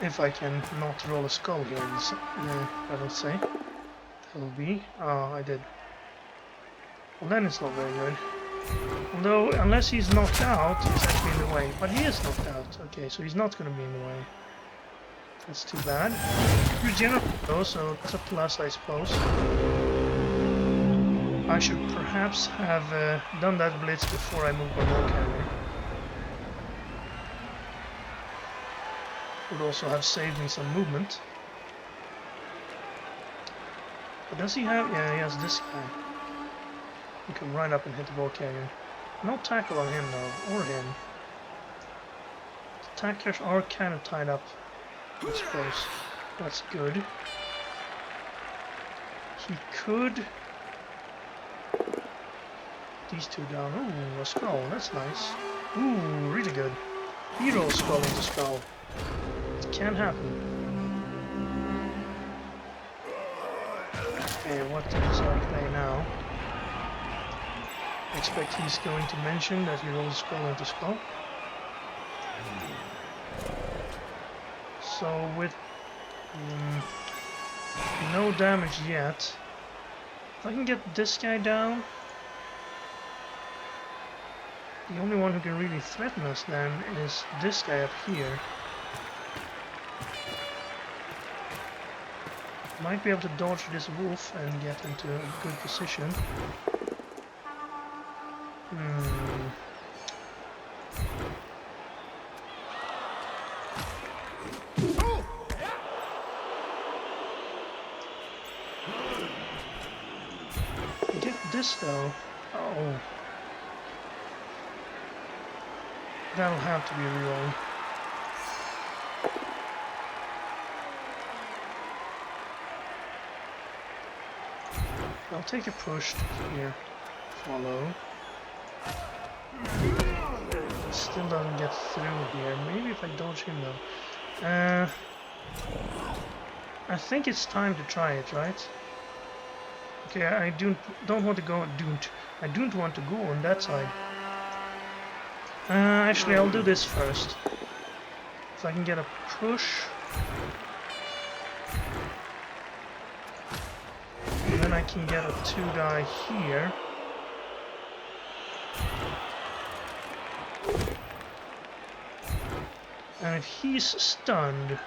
If I can not roll a skull here, I will say. That will be. Oh, I did. Well, then it's not very good. Although, unless he's knocked out, he's actually in the way. But he is knocked out. Okay, so he's not going to be in the way. That's too bad. Regenerate though, so it's a plus, I suppose. I should perhaps have done that blitz before I moved my ball carrier. Would also have saved me some movement. But does he have... Yeah, he has this guy. He can run up and hit the ball carrier. No tackle on him though, or him. The tacklers are kind of tied up, I suppose. That's good. He could... These two down. Ooh, a skull, that's nice. Ooh, really good. Hero skull into skull. It can happen. Okay, what is our play now? I expect he's going to mention that he rolls skull into skull. So with no damage yet, if I can get this guy down, the only one who can really threaten us then is this guy up here. Might be able to dodge this wolf and get into a good position. Get this though. Oh. That'll have to be a reroll. I'll take a push here. Follow. Still doesn't get through here. Maybe if I dodge him though. I think it's time to try it, right? Okay, I don't want to go. I don't want to go on that side. Actually, I'll do this first. If I can get a push. And then I can get a 2 guy here. And if he's stunned,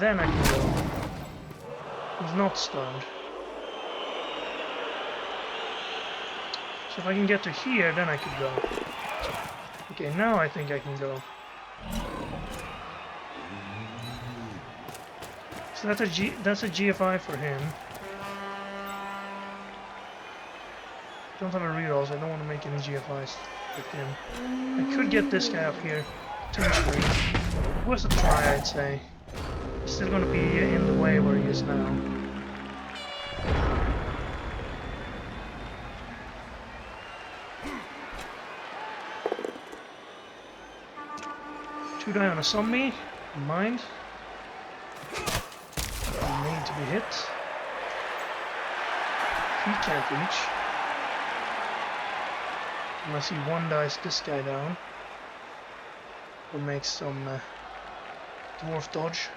then I can go. He's not stunned. So if I can get to here, then I could go. Okay, now I think I can go. So that's a GFI for him. Don't have a reroll, so I don't want to make any GFIs with him. I could get this guy up here, potentially. Worth a try, I'd say. He's still going to be in the way where he is now. Two die on a zombie. Mind. Need to be hit. He can't reach. Unless he one dies this guy down. Or makes some dwarf dodge.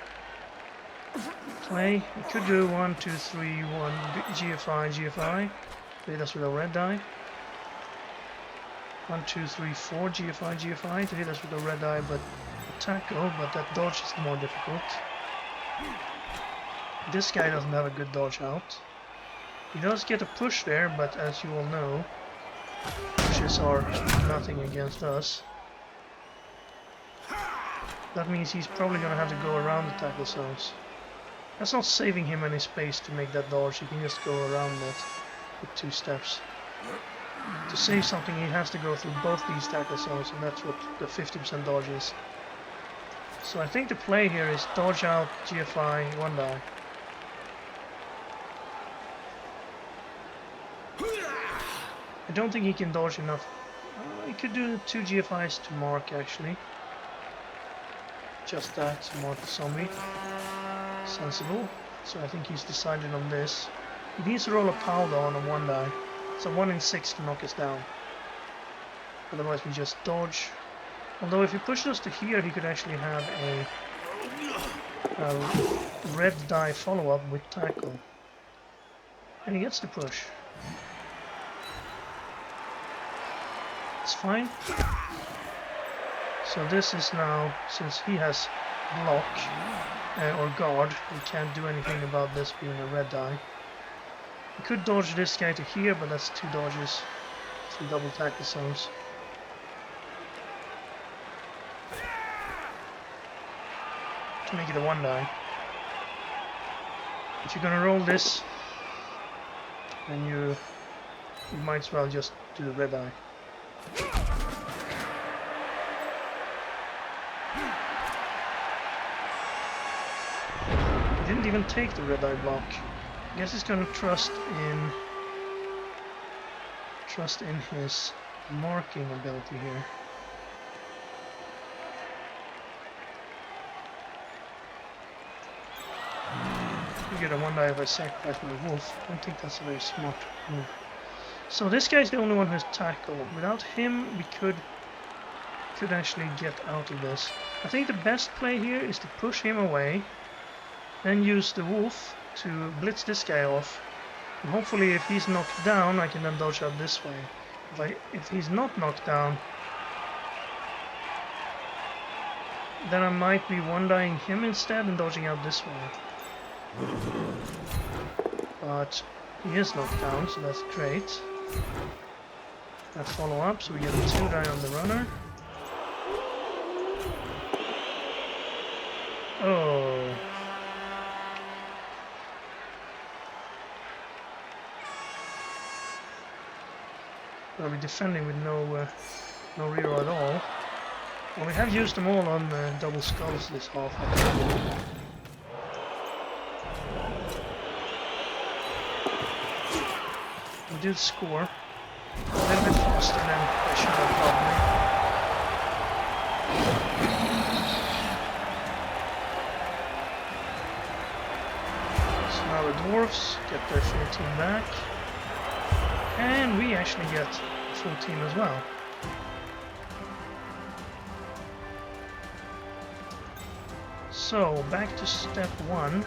Play. We could do 1, 2, 3, 1 GFI, GFI. Hit us with a red die. 1, 2, 3, 4 GFI, GFI to hit us with a red die, but tackle, but that dodge is more difficult. This guy doesn't have a good dodge out. He does get a push there, but as you all know, pushes are nothing against us. That means he's probably going to have to go around the tackle zones. That's not saving him any space to make that dodge, he can just go around it with 2 steps. To save something, he has to go through both these tackle zones, and that's what the 50% dodge is. So I think the play here is dodge out, GFI, 1 die. I don't think he can dodge enough. He could do 2 GFIs to mark, actually. Just that, to mark the zombie. Sensible. So I think he's decided on this. He needs to roll a power on a 1 die. So 1 in 6 to knock us down. Otherwise we just dodge. Although if he pushes us to here, he could actually have a red die follow-up with tackle. And he gets the push. It's fine. So this is now, since he has block or guard, we can't do anything about this being a red die. We could dodge this guy to here, but that's 2 dodges, 3 double tackle zones. To make it a 1 die. If you're gonna roll this, then you might as well just do the red die. He didn't even take the red eye block. I guess he's gonna trust in his marking ability here. You get a 1 die if I sacrifice my wolf. I don't think that's a very smart move. So this guy's the only one who has tackle. Without him, we could actually get out of this. I think the best play here is to push him away, then use the wolf to blitz this guy off. And hopefully, if he's knocked down, I can then dodge out this way. If he's not knocked down, then I might be 1-dying him instead and dodging out this way. But he is knocked down, so that's great. That follow up, so we get a 2-die on the runner. Oh. I'll be defending with no reroll at all. Well, we have used them all on double skulls this half, I think. We did score a little bit faster than I should have probably. So now the Dwarves get their full team back. And we actually get a full team as well. So, back to step 1.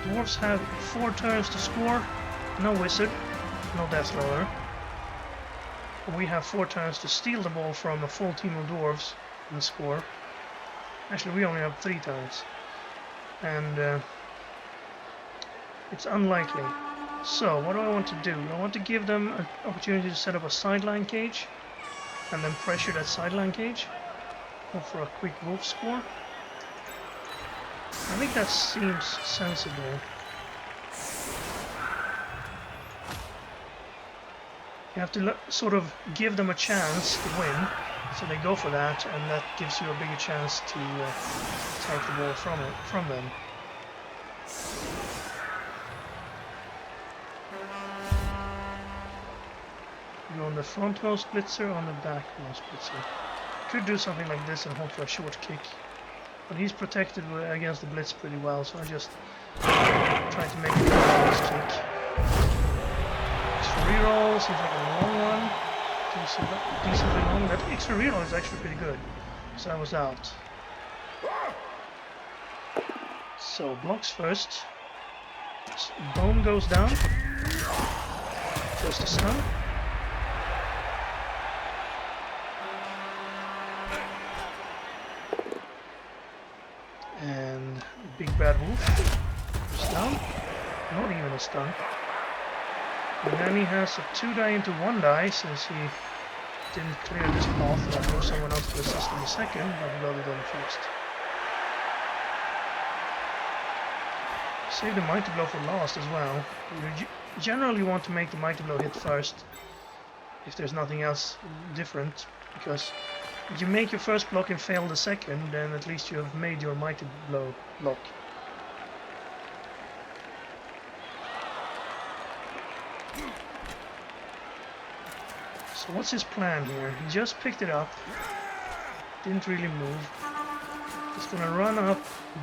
Dwarves have 4 turns to score, no wizard, no death roller. We have 4 turns to steal the ball from a full team of dwarves and score. Actually, we only have 3 turns. And it's unlikely. So, what do I want to do? I want to give them an opportunity to set up a sideline cage and then pressure that sideline cage. Hope for a quick wolf score. I think that seems sensible. You have to sort of give them a chance to win, so they go for that, and that gives you a bigger chance to take the ball from them. You on the frontmost blitzer or on the backmost blitzer? Could do something like this and hope for a short kick, but he's protected against the blitz pretty well, so I just try to make it a nice kick. Extra reroll, seems like a long one. Decently long. That extra reroll is actually pretty good, so I was out. So blocks first. Bone goes down. Just a stun. And big bad wolf is down. Not even a stun. And then he has a 2 die into 1 die since he didn't clear this path and I know someone else to assist in the second, but he got it on first. Save the mighty blow for last as well. You generally want to make the mighty blow hit first if there's nothing else different, because if you make your first block and fail the second, then at least you have made your mighty blow block. So what's his plan here? He just picked it up, didn't really move. He's gonna run up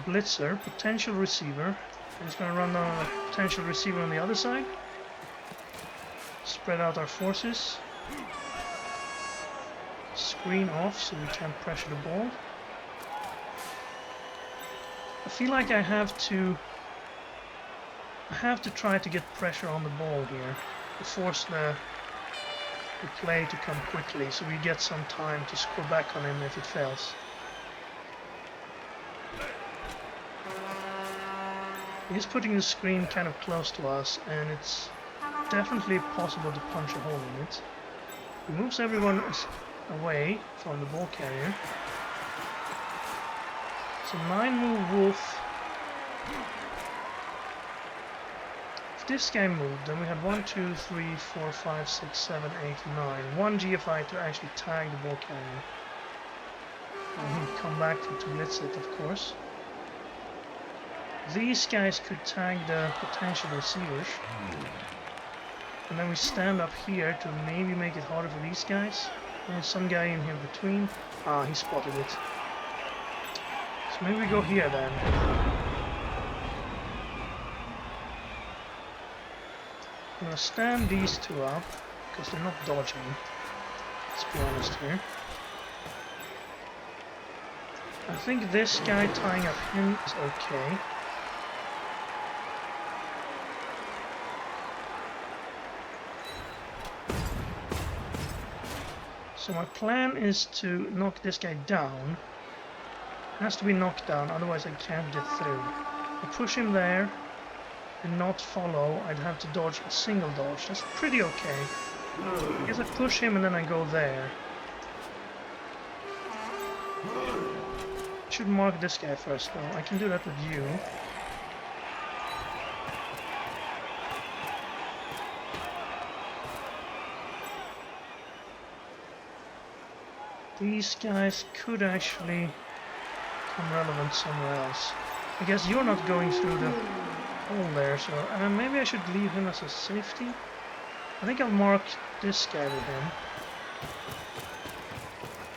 blitzer, potential receiver, and he's gonna run down a potential receiver on the other side. Spread out our forces. Screen off so we can't pressure the ball. I feel like I have to try to get pressure on the ball here to force the play to come quickly so we get some time to score back on him if it fails. He's putting the screen kind of close to us and it's definitely possible to punch a hole in it. He moves everyone away from the ball carrier. So 9 move wolf. If this guy moved, then we had 1, 2, 3, 4, 5, 6, 7, 8, 9. 1 GFI to actually tag the ball carrier. And he'd come back to blitz it, of course. These guys could tag the potential receivers. And then we stand up here to maybe make it harder for these guys. There's some guy in here between. Ah, he spotted it. So maybe we go here then. I'm gonna stand these 2 up, because they're not dodging. Let's be honest here. I think this guy tying up him is okay. So my plan is to knock this guy down. It has to be knocked down, otherwise I can't get through. I push him there and not follow. I'd have to dodge a single dodge. That's pretty okay. I guess I push him and then I go there. Should mark this guy first though. I can do that with you. These guys could actually come relevant somewhere else. I guess you're not going through the hole there, so maybe I should leave him as a safety. I think I'll mark this guy with him,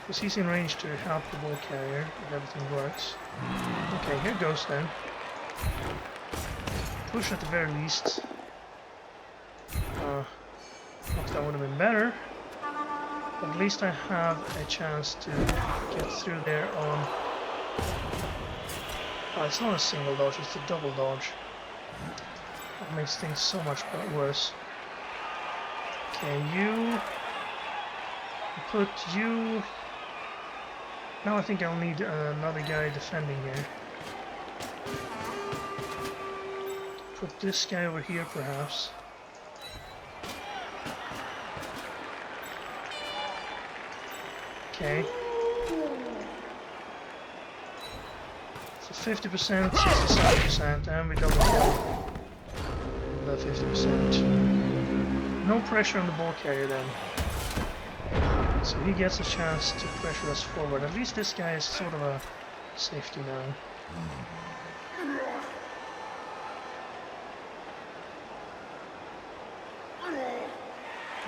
because he's in range to help the ball carrier if everything works. Okay, here goes then. Push at the very least. That would have been better. But at least I have a chance to get through there on... Oh, it's not a single dodge, it's a double dodge. That makes things so much worse. Okay, you Put you... Now I think I'll need another guy defending here. Put this guy over here perhaps. Okay. So 50%, 67%, and we double kill the 50%. No pressure on the ball carrier then. So he gets a chance to pressure us forward. At least this guy is sort of a safety now.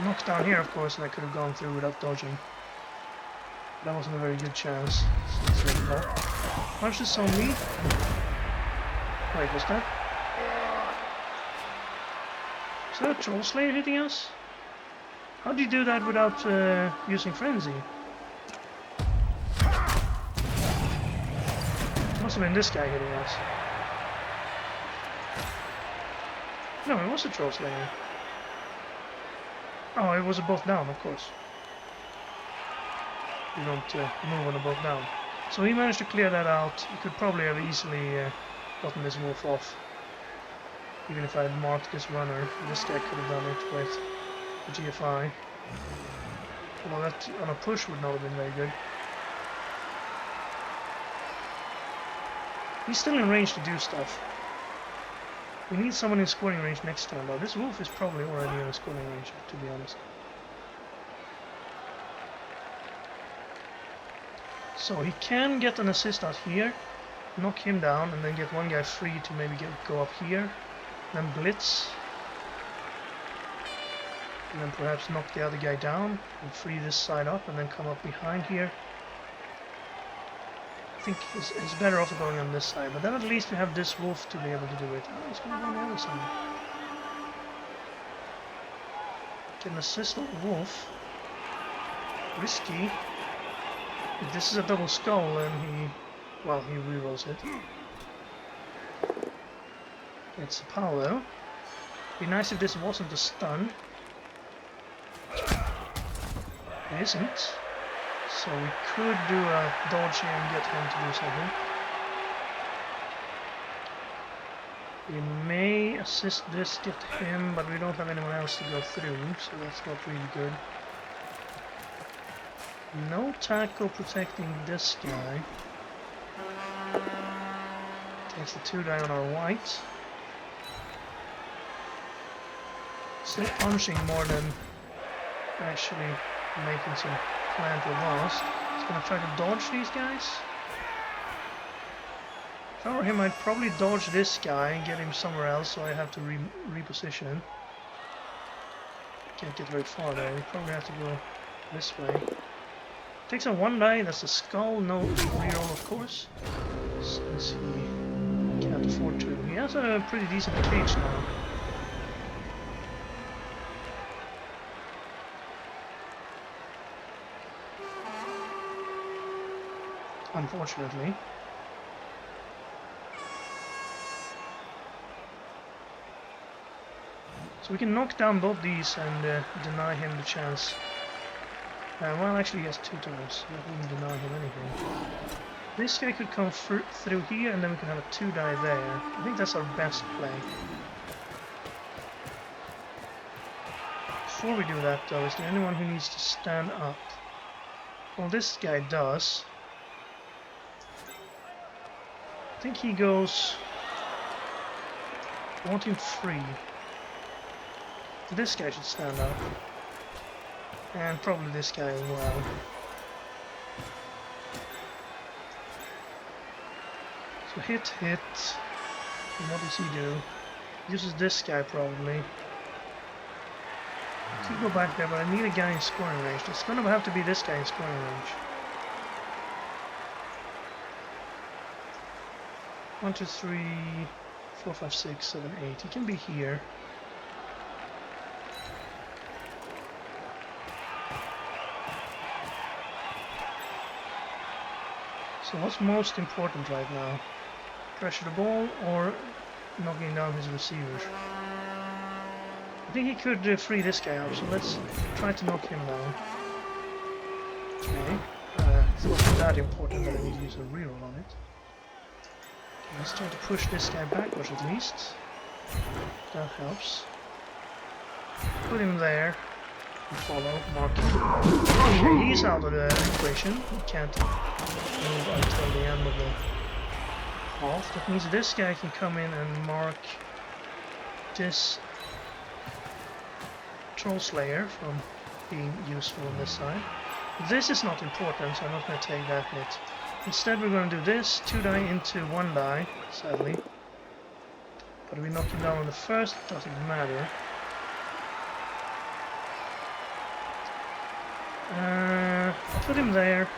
Knocked down here, of course, and I could have gone through without dodging. That wasn't a very good chance. Punches on me. Wait, was that? Is that a Troll Slayer hitting us? How do you do that without using Frenzy? Must have been this guy hitting us. No, it was a Troll Slayer. Oh, it was a both down, of course. You don't move on a both down. So he managed to clear that out. He could probably have easily gotten this wolf off. Even if I had marked this runner, this guy could have done it with the GFI. Well, that on a push would not have been very good. He's still in range to do stuff. We need someone in scoring range next time, though. This wolf is probably already in a scoring range, to be honest. So he can get an assist out here, knock him down, and then get one guy free to maybe go up here, then blitz, and then perhaps knock the other guy down and free this side up, and then come up behind here. I think it's better off going on this side, but then at least we have this wolf to be able to do it. Oh, he's going to go on the other side. Get an assist on the wolf. Risky. If this is a double skull, then he rerolls it. It's a power. Be nice if this wasn't a stun. It isn't. So we could do a dodge here and get him to do something. We may assist this, get him, but we don't have anyone else to go through, so that's not really good. No tackle protecting this guy. Takes the 2-die on our white. Still punching more than actually making some plan to lost. He's gonna try to dodge these guys. If I were him, I'd probably dodge this guy and get him somewhere else, so I have to reposition. Can't get very far though. We probably have to go this way. Takes a 1-die, that's a skull, no reroll of course. Since he can't afford to. He has a pretty decent cage now. Unfortunately. So we can knock down both these and deny him the chance. Well, actually he has 2 turns. That wouldn't deny him anything. This guy could come through here and then we can have a 2-die there. I think that's our best play. Before we do that though, is there anyone who needs to stand up? Well, this guy does. I think he goes... I want him free. This guy should stand up. And probably this guy as well. So hit. And what does he do? Uses this guy probably. I could go back there, but I need a guy in scoring range. It's gonna have to be this guy in scoring range. 1, 2, 3, 4, 5, 6, 7, 8. He can be here. So what's most important right now? Pressure the ball or knocking down his receivers? I think he could free this guy up, so let's try to knock him down. Okay. It's not that important that I need to use a reroll on it. Okay, let's try to push this guy backwards at least. That helps. Put him there. And follow, mark him. Okay, he's out of the equation. He can't move until the end of the half. That means this guy can come in and mark this Troll Slayer from being useful on this side. This is not important, so I'm not going to take that hit. Instead we're going to do this, 2 die into 1 die, sadly. But if we knock him down on the first, it doesn't matter. Put him there.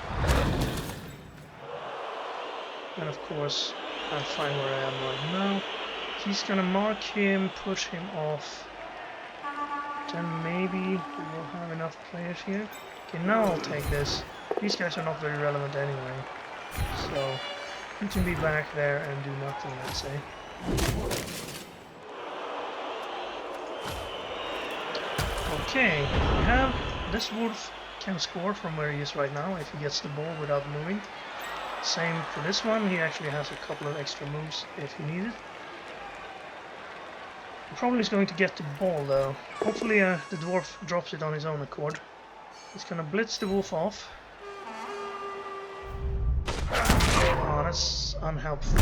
And of course, I'm fine where I am right now. He's gonna mark him, push him off. Then maybe we will have enough players here. Okay, now I'll take this. These guys are not very relevant anyway. So, he can be back there and do nothing, let's say. Okay, we have this wolf can score from where he is right now if he gets the ball without moving. Same for this one, he actually has a couple of extra moves if he needed. He probably is going to get the ball though. Hopefully the dwarf drops it on his own accord. He's gonna blitz the wolf off. Oh, that's unhelpful.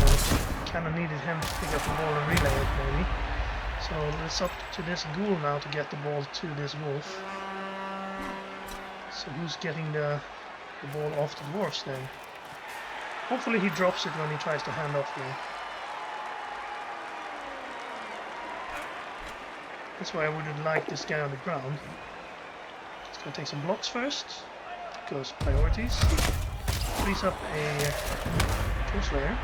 Kinda needed him to pick up the ball and relay it maybe. So it's up to this ghoul now to get the ball to this wolf. So who's getting the ball off the dwarfs then? Hopefully he drops it when he tries to hand off here. That's why I would like this guy on the ground. Just gonna take some blocks first. Goes priorities. Frees up a Troll Slayer.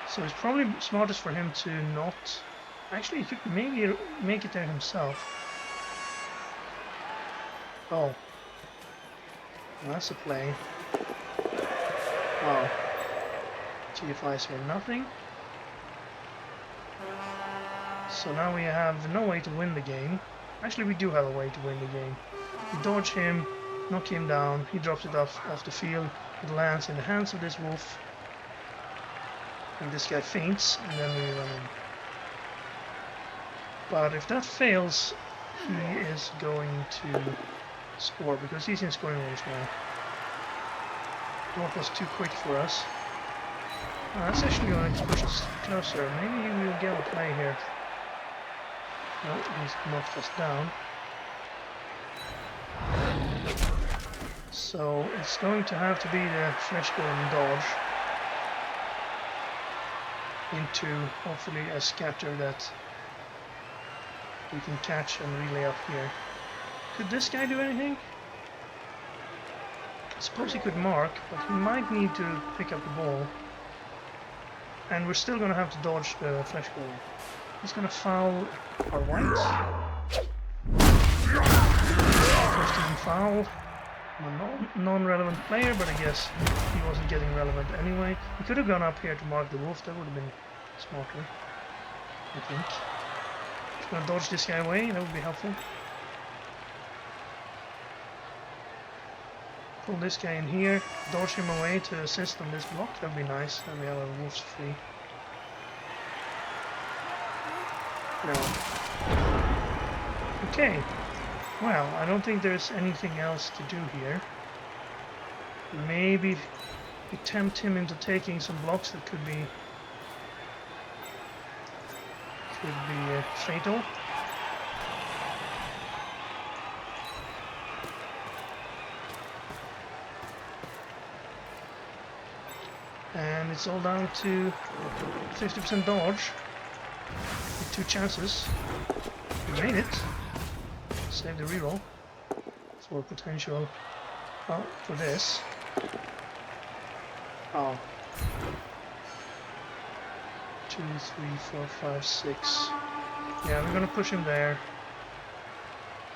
So it's probably smartest for him to not... Actually, he could maybe make it there himself. Oh. Well, that's a play. Wow. GFIs for nothing. So now we have no way to win the game. Actually, we do have a way to win the game. We dodge him, knock him down, he drops it off the field, it lands in the hands of this wolf. And this guy faints, and then we run in. But if that fails, he is going to score, because he's in scoring range now. Dwarf was too quick for us. Oh, that's actually going to push us closer. Maybe he will get a play here. No, he's knocked us down. So it's going to have to be the flesh golem dodge into hopefully a scatter that we can catch and relay up here. Could this guy do anything? I suppose he could mark, but he might need to pick up the ball. And we're still going to have to dodge the flesh golem. He's going to foul our whites. First team foul. A non-relevant player, but I guess he wasn't getting relevant anyway. He could have gone up here to mark the wolf, that would have been smarter, I think. Just gonna dodge this guy away, that would be helpful. Pull this guy in here, dodge him away to assist on this block, that would be nice, then we have our wolves free. No. Okay. Well, I don't think there's anything else to do here. Maybe we tempt him into taking some blocks that could be fatal. And it's all down to 50% dodge with 2 chances. We made it. Save the reroll for potential. Well, for this. Oh. 2, 3, 4, 5, 6. Yeah, we're gonna push him there.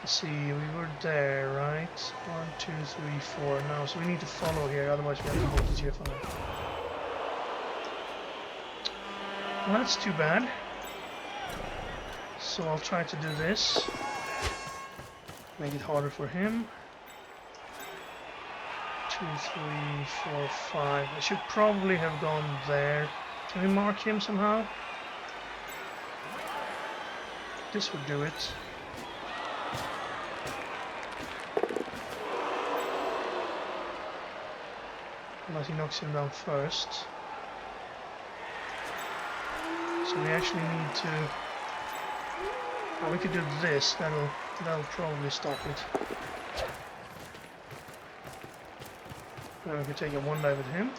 Let's see, we were there, right? 1, 2, 3, 4. No, so we need to follow here, otherwise we have to hold the GFI. Well, that's too bad. So I'll try to do this. Make it harder for him. 2, 3, 4, 5. I should probably have gone there. Can we mark him somehow? This would do it. Unless he knocks him down first. So we actually need to... Well, we could do this. That'll probably stop it. Then we could take a one dive with him.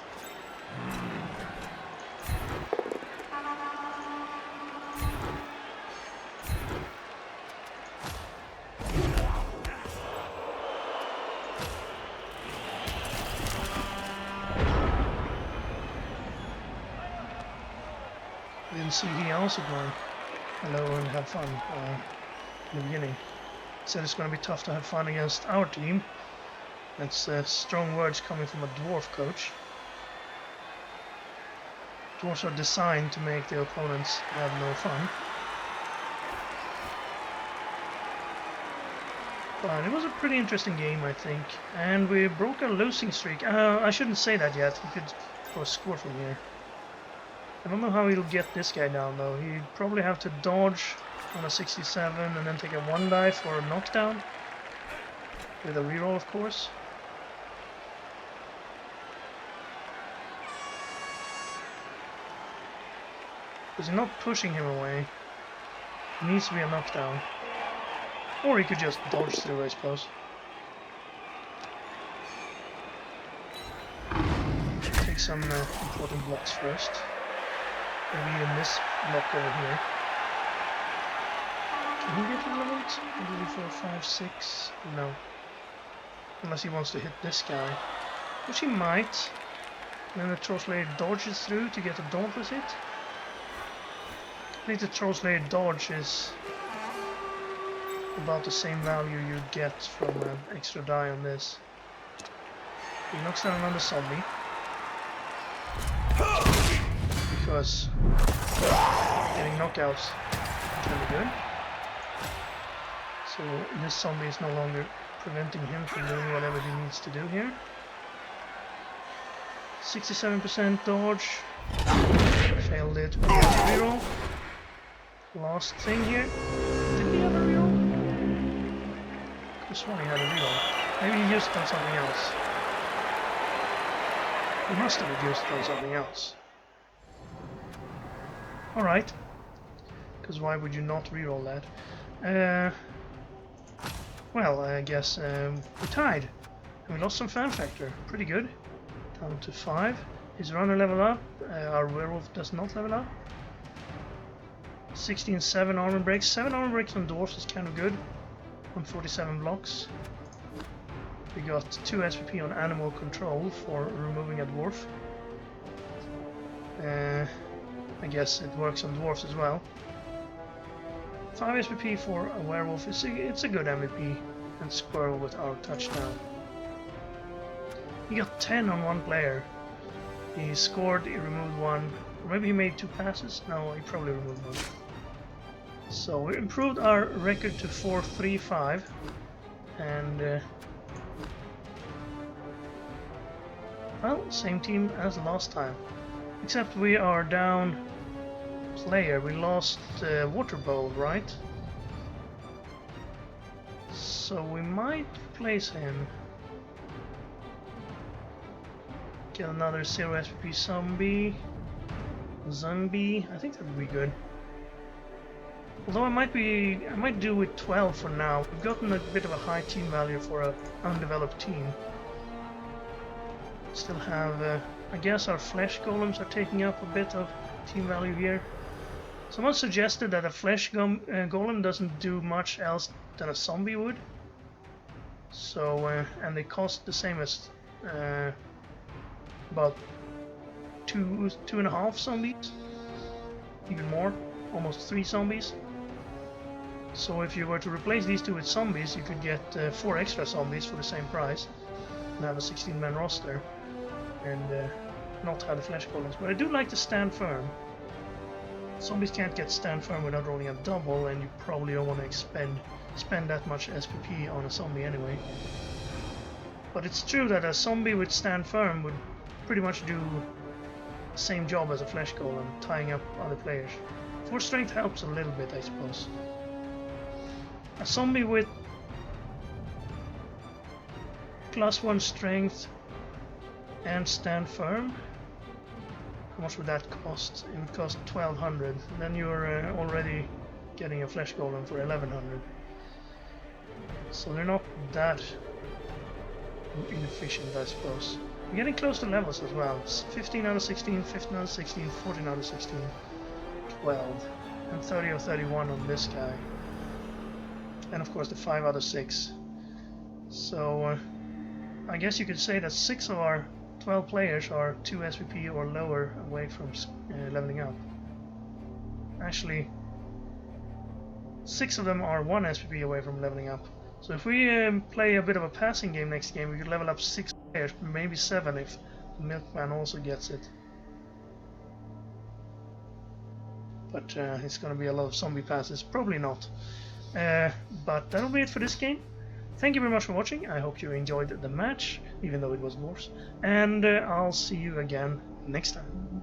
I didn't see he also going hello and have fun in the beginning. Said it's going to be tough to have fun against our team. That's strong words coming from a dwarf coach. Dwarves are designed to make their opponents have no fun. But it was a pretty interesting game, I think. And we broke our losing streak. I shouldn't say that yet. He could of course score from here. I don't know how he'll get this guy down though. He'd probably have to dodge on a 67 and then take a one dive for a knockdown. With a reroll, of course. Because you're not pushing him away. It needs to be a knockdown. Or he could just dodge through, I suppose. Take some important blocks first. Maybe in this block over here. Can he get relevant? 1, 2, 3, 4, 5, 6? No. Unless he wants to hit this guy. Which he might. And then the Troll Slayer dodges through to get a Dauntless hit. I think the Troll Slayer dodge is about the same value you get from an extra die on this. He knocks down another zombie. Because getting knockouts can be good. So this zombie is no longer preventing him from doing whatever he needs to do here. 67% dodge. Failed it. Reroll. Last thing here. Did he have a reroll? Could have sworn he had a reroll. Maybe he used it on something else. He must have used it on something else. Alright. Because why would you not reroll that? Well, I guess we tied. And we lost some fan factor. Pretty good. Down to 5. His runner level up. Our werewolf does not level up. 16-7 armor breaks. 7 armor breaks on dwarfs is kind of good. On 47 blocks. We got 2 SPP on animal control for removing a dwarf. I guess it works on dwarfs as well. 5 SPP for a werewolf. It's a good MVP. And squirrel with our touchdown. He got 10 on one player. He scored, he removed 1. Or maybe he made 2 passes? No, he probably removed 1. So we improved our record to 4-3-5. And well, same team as last time. Except we are down player. We lost Water Bowl, right? So we might place him. Get another 0 SPP zombie. I think that would be good. Although I might do with 12 for now. We've gotten a bit of a high team value for an undeveloped team. Still have, I guess our flesh golems are taking up a bit of team value here. Someone suggested that a flesh golem doesn't do much else than a zombie would. So, and they cost the same as about 2.5 zombies, even more, almost 3 zombies. So if you were to replace these 2 with zombies, you could get 4 extra zombies for the same price and have a 16-man roster and not have the flesh golems. But I do like to stand firm. Zombies can't get stand firm without rolling a double, and you probably don't want to expend spend that much SPP on a zombie anyway. But it's true that a zombie with stand firm would pretty much do the same job as a flesh golem, tying up other players. 4 strength helps a little bit, I suppose. A zombie with +1 strength and stand firm. How much would that cost? It would cost 1200. Then you're already getting a flesh golem for 1100. So they're not that inefficient, I suppose. We're getting close to levels as well. 15 out of 16, 15 out of 16, 14 out of 16, 12, and 30 out of 31 on this guy. And of course the 5 out of 6. So I guess you could say that 6 of our 12 players are 2 SPP or lower away from leveling up. Actually, 6 of them are 1 SPP away from leveling up. So if we play a bit of a passing game next game, we could level up 6 players, maybe 7 if the Milkman also gets it. But it's going to be a lot of zombie passes, probably not. But that'll be it for this game. Thank you very much for watching. I hope you enjoyed the match, even though it was Dwarves. And I'll see you again next time.